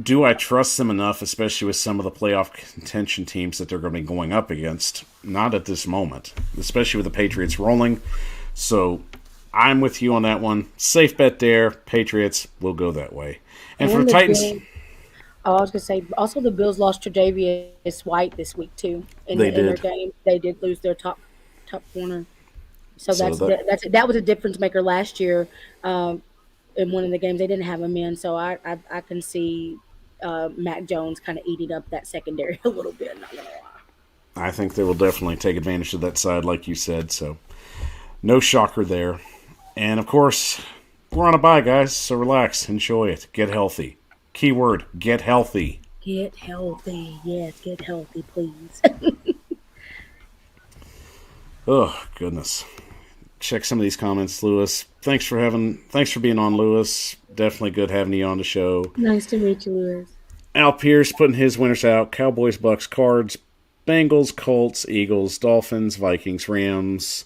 do I trust them enough, especially with some of the playoff contention teams that they're going to be going up against? Not at this moment, especially with the Patriots rolling. So I'm with you on that one. Safe bet there. Patriots will go that way. And for the Titans... I was going to say, also the Bills lost Tre'Davious White this week, too, in their game. They did lose their top corner. So that was a difference maker last year in one of the games. They didn't have him in, so I can see Mac Jones kind of eating up that secondary a little bit, not going to lie. I think they will definitely take advantage of that side, like you said, so no shocker there. And, of course, we're on a bye, guys, so relax, enjoy it, get healthy. Keyword, get healthy. Get healthy. Yes, get healthy, please. Oh, goodness. Check some of these comments, Lewis. Thanks for being on, Lewis. Definitely good having you on the show. Nice to meet you, Lewis. Al Pierce putting his winners out. Cowboys, Bucks, Cards, Bengals, Colts, Eagles, Dolphins, Vikings, Rams,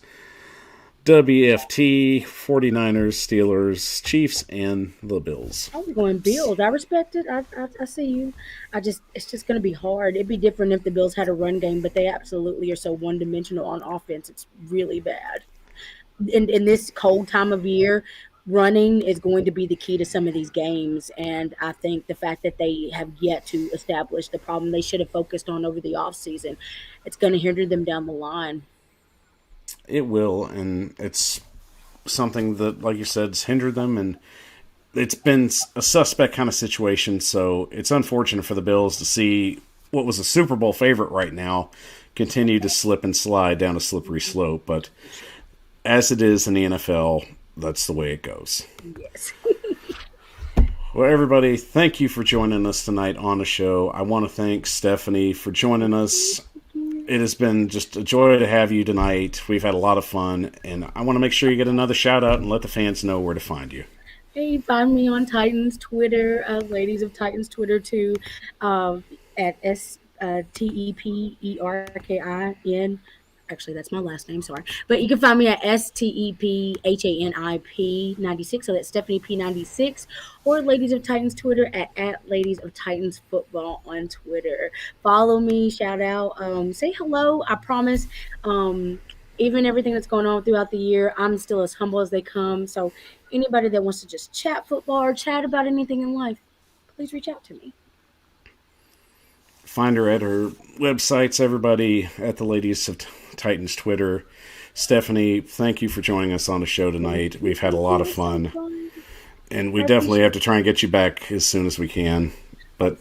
WFT, 49ers, Steelers, Chiefs, and the Bills. I'm going Bills. I respect it. I see you. It's just going to be hard. It'd be different if the Bills had a run game, but they absolutely are so one-dimensional on offense. It's really bad. In this cold time of year, running is going to be the key to some of these games. And I think the fact that they have yet to establish the problem they should have focused on over the offseason, it's going to hinder them down the line. It will, and it's something that, like you said, has hindered them, and it's been a suspect kind of situation, so it's unfortunate for the Bills to see what was a Super Bowl favorite right now continue to slip and slide down a slippery slope. But as it is in the NFL, that's the way it goes. Yes. Well, everybody, thank you for joining us tonight on the show. I want to thank Stephani for joining us. It has been just a joy to have you tonight. We've had a lot of fun, and I want to make sure you get another shout-out and let the fans know where to find you. Hey, find me on Titans Twitter, Ladies of Titans Twitter too, at STEPERKIN. Actually, that's my last name, sorry. But you can find me at STEPHANIP96, so that's Stephanie P96, or Ladies of Titans Twitter at Ladies of Titans Football on Twitter. Follow me, shout out, say hello. I promise, even everything that's going on throughout the year, I'm still as humble as they come. So anybody that wants to just chat football or chat about anything in life, please reach out to me. Find her at her websites, everybody, at the Ladies of Titans Twitter. Stephani, thank you for joining us on the show tonight. We've had a lot of fun, and we definitely have to try and get you back as soon as we can. But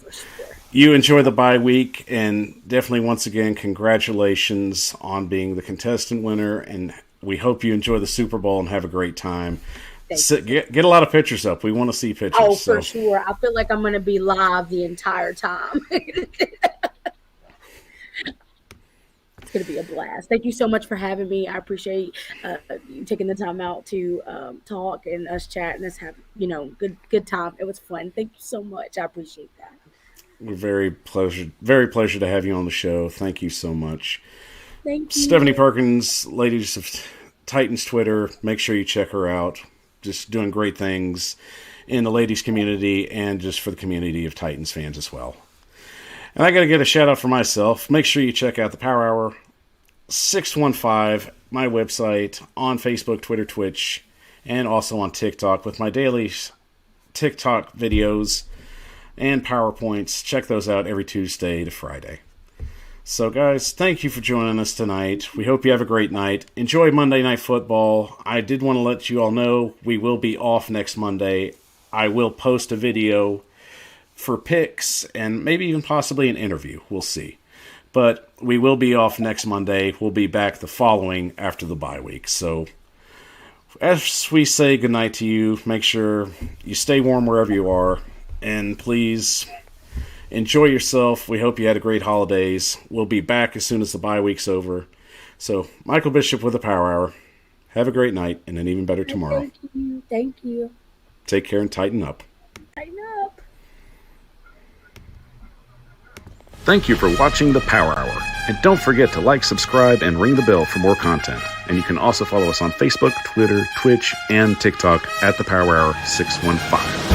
you enjoy the bye week, and definitely, once again, congratulations on being the contestant winner, and we hope you enjoy the Super Bowl and have a great time. Get a lot of pictures up. We want to see pictures. Oh, for sure. I feel like I'm going to be live the entire time. It's going to be a blast. Thank you so much for having me. I appreciate you taking the time out to talk and us chat and us have, good time. It was fun. Thank you so much. I appreciate that. We're very pleasure to have you on the show. Thank you so much. Thank you. Stephani Perkins, Ladies of Titans Twitter. Make sure you check her out. Just doing great things in the ladies community and just for the community of Titans fans as well. And I got to get a shout out for myself. Make sure you check out the Power Hour 615, my website, on Facebook, Twitter, Twitch, and also on TikTok with my daily TikTok videos and PowerPoints. Check those out every Tuesday to Friday. So, guys, thank you for joining us tonight. We hope you have a great night. Enjoy Monday Night Football. I did want to let you all know we will be off next Monday. I will post a video for picks and maybe even possibly an interview. We'll see. But we will be off next Monday. We'll be back the following after the bye week. So, as we say goodnight to you, make sure you stay warm wherever you are. And please enjoy yourself. We hope you had a great holidays. We'll be back as soon as the bye week's over. So, Michael Bishop with the Power Hour. Have a great night and an even better tomorrow. Thank you. Thank you. Take care and tighten up. Tighten up. Thank you for watching the Power Hour. And don't forget to like, subscribe, and ring the bell for more content. And you can also follow us on Facebook, Twitter, Twitch, and TikTok at the Power Hour 615.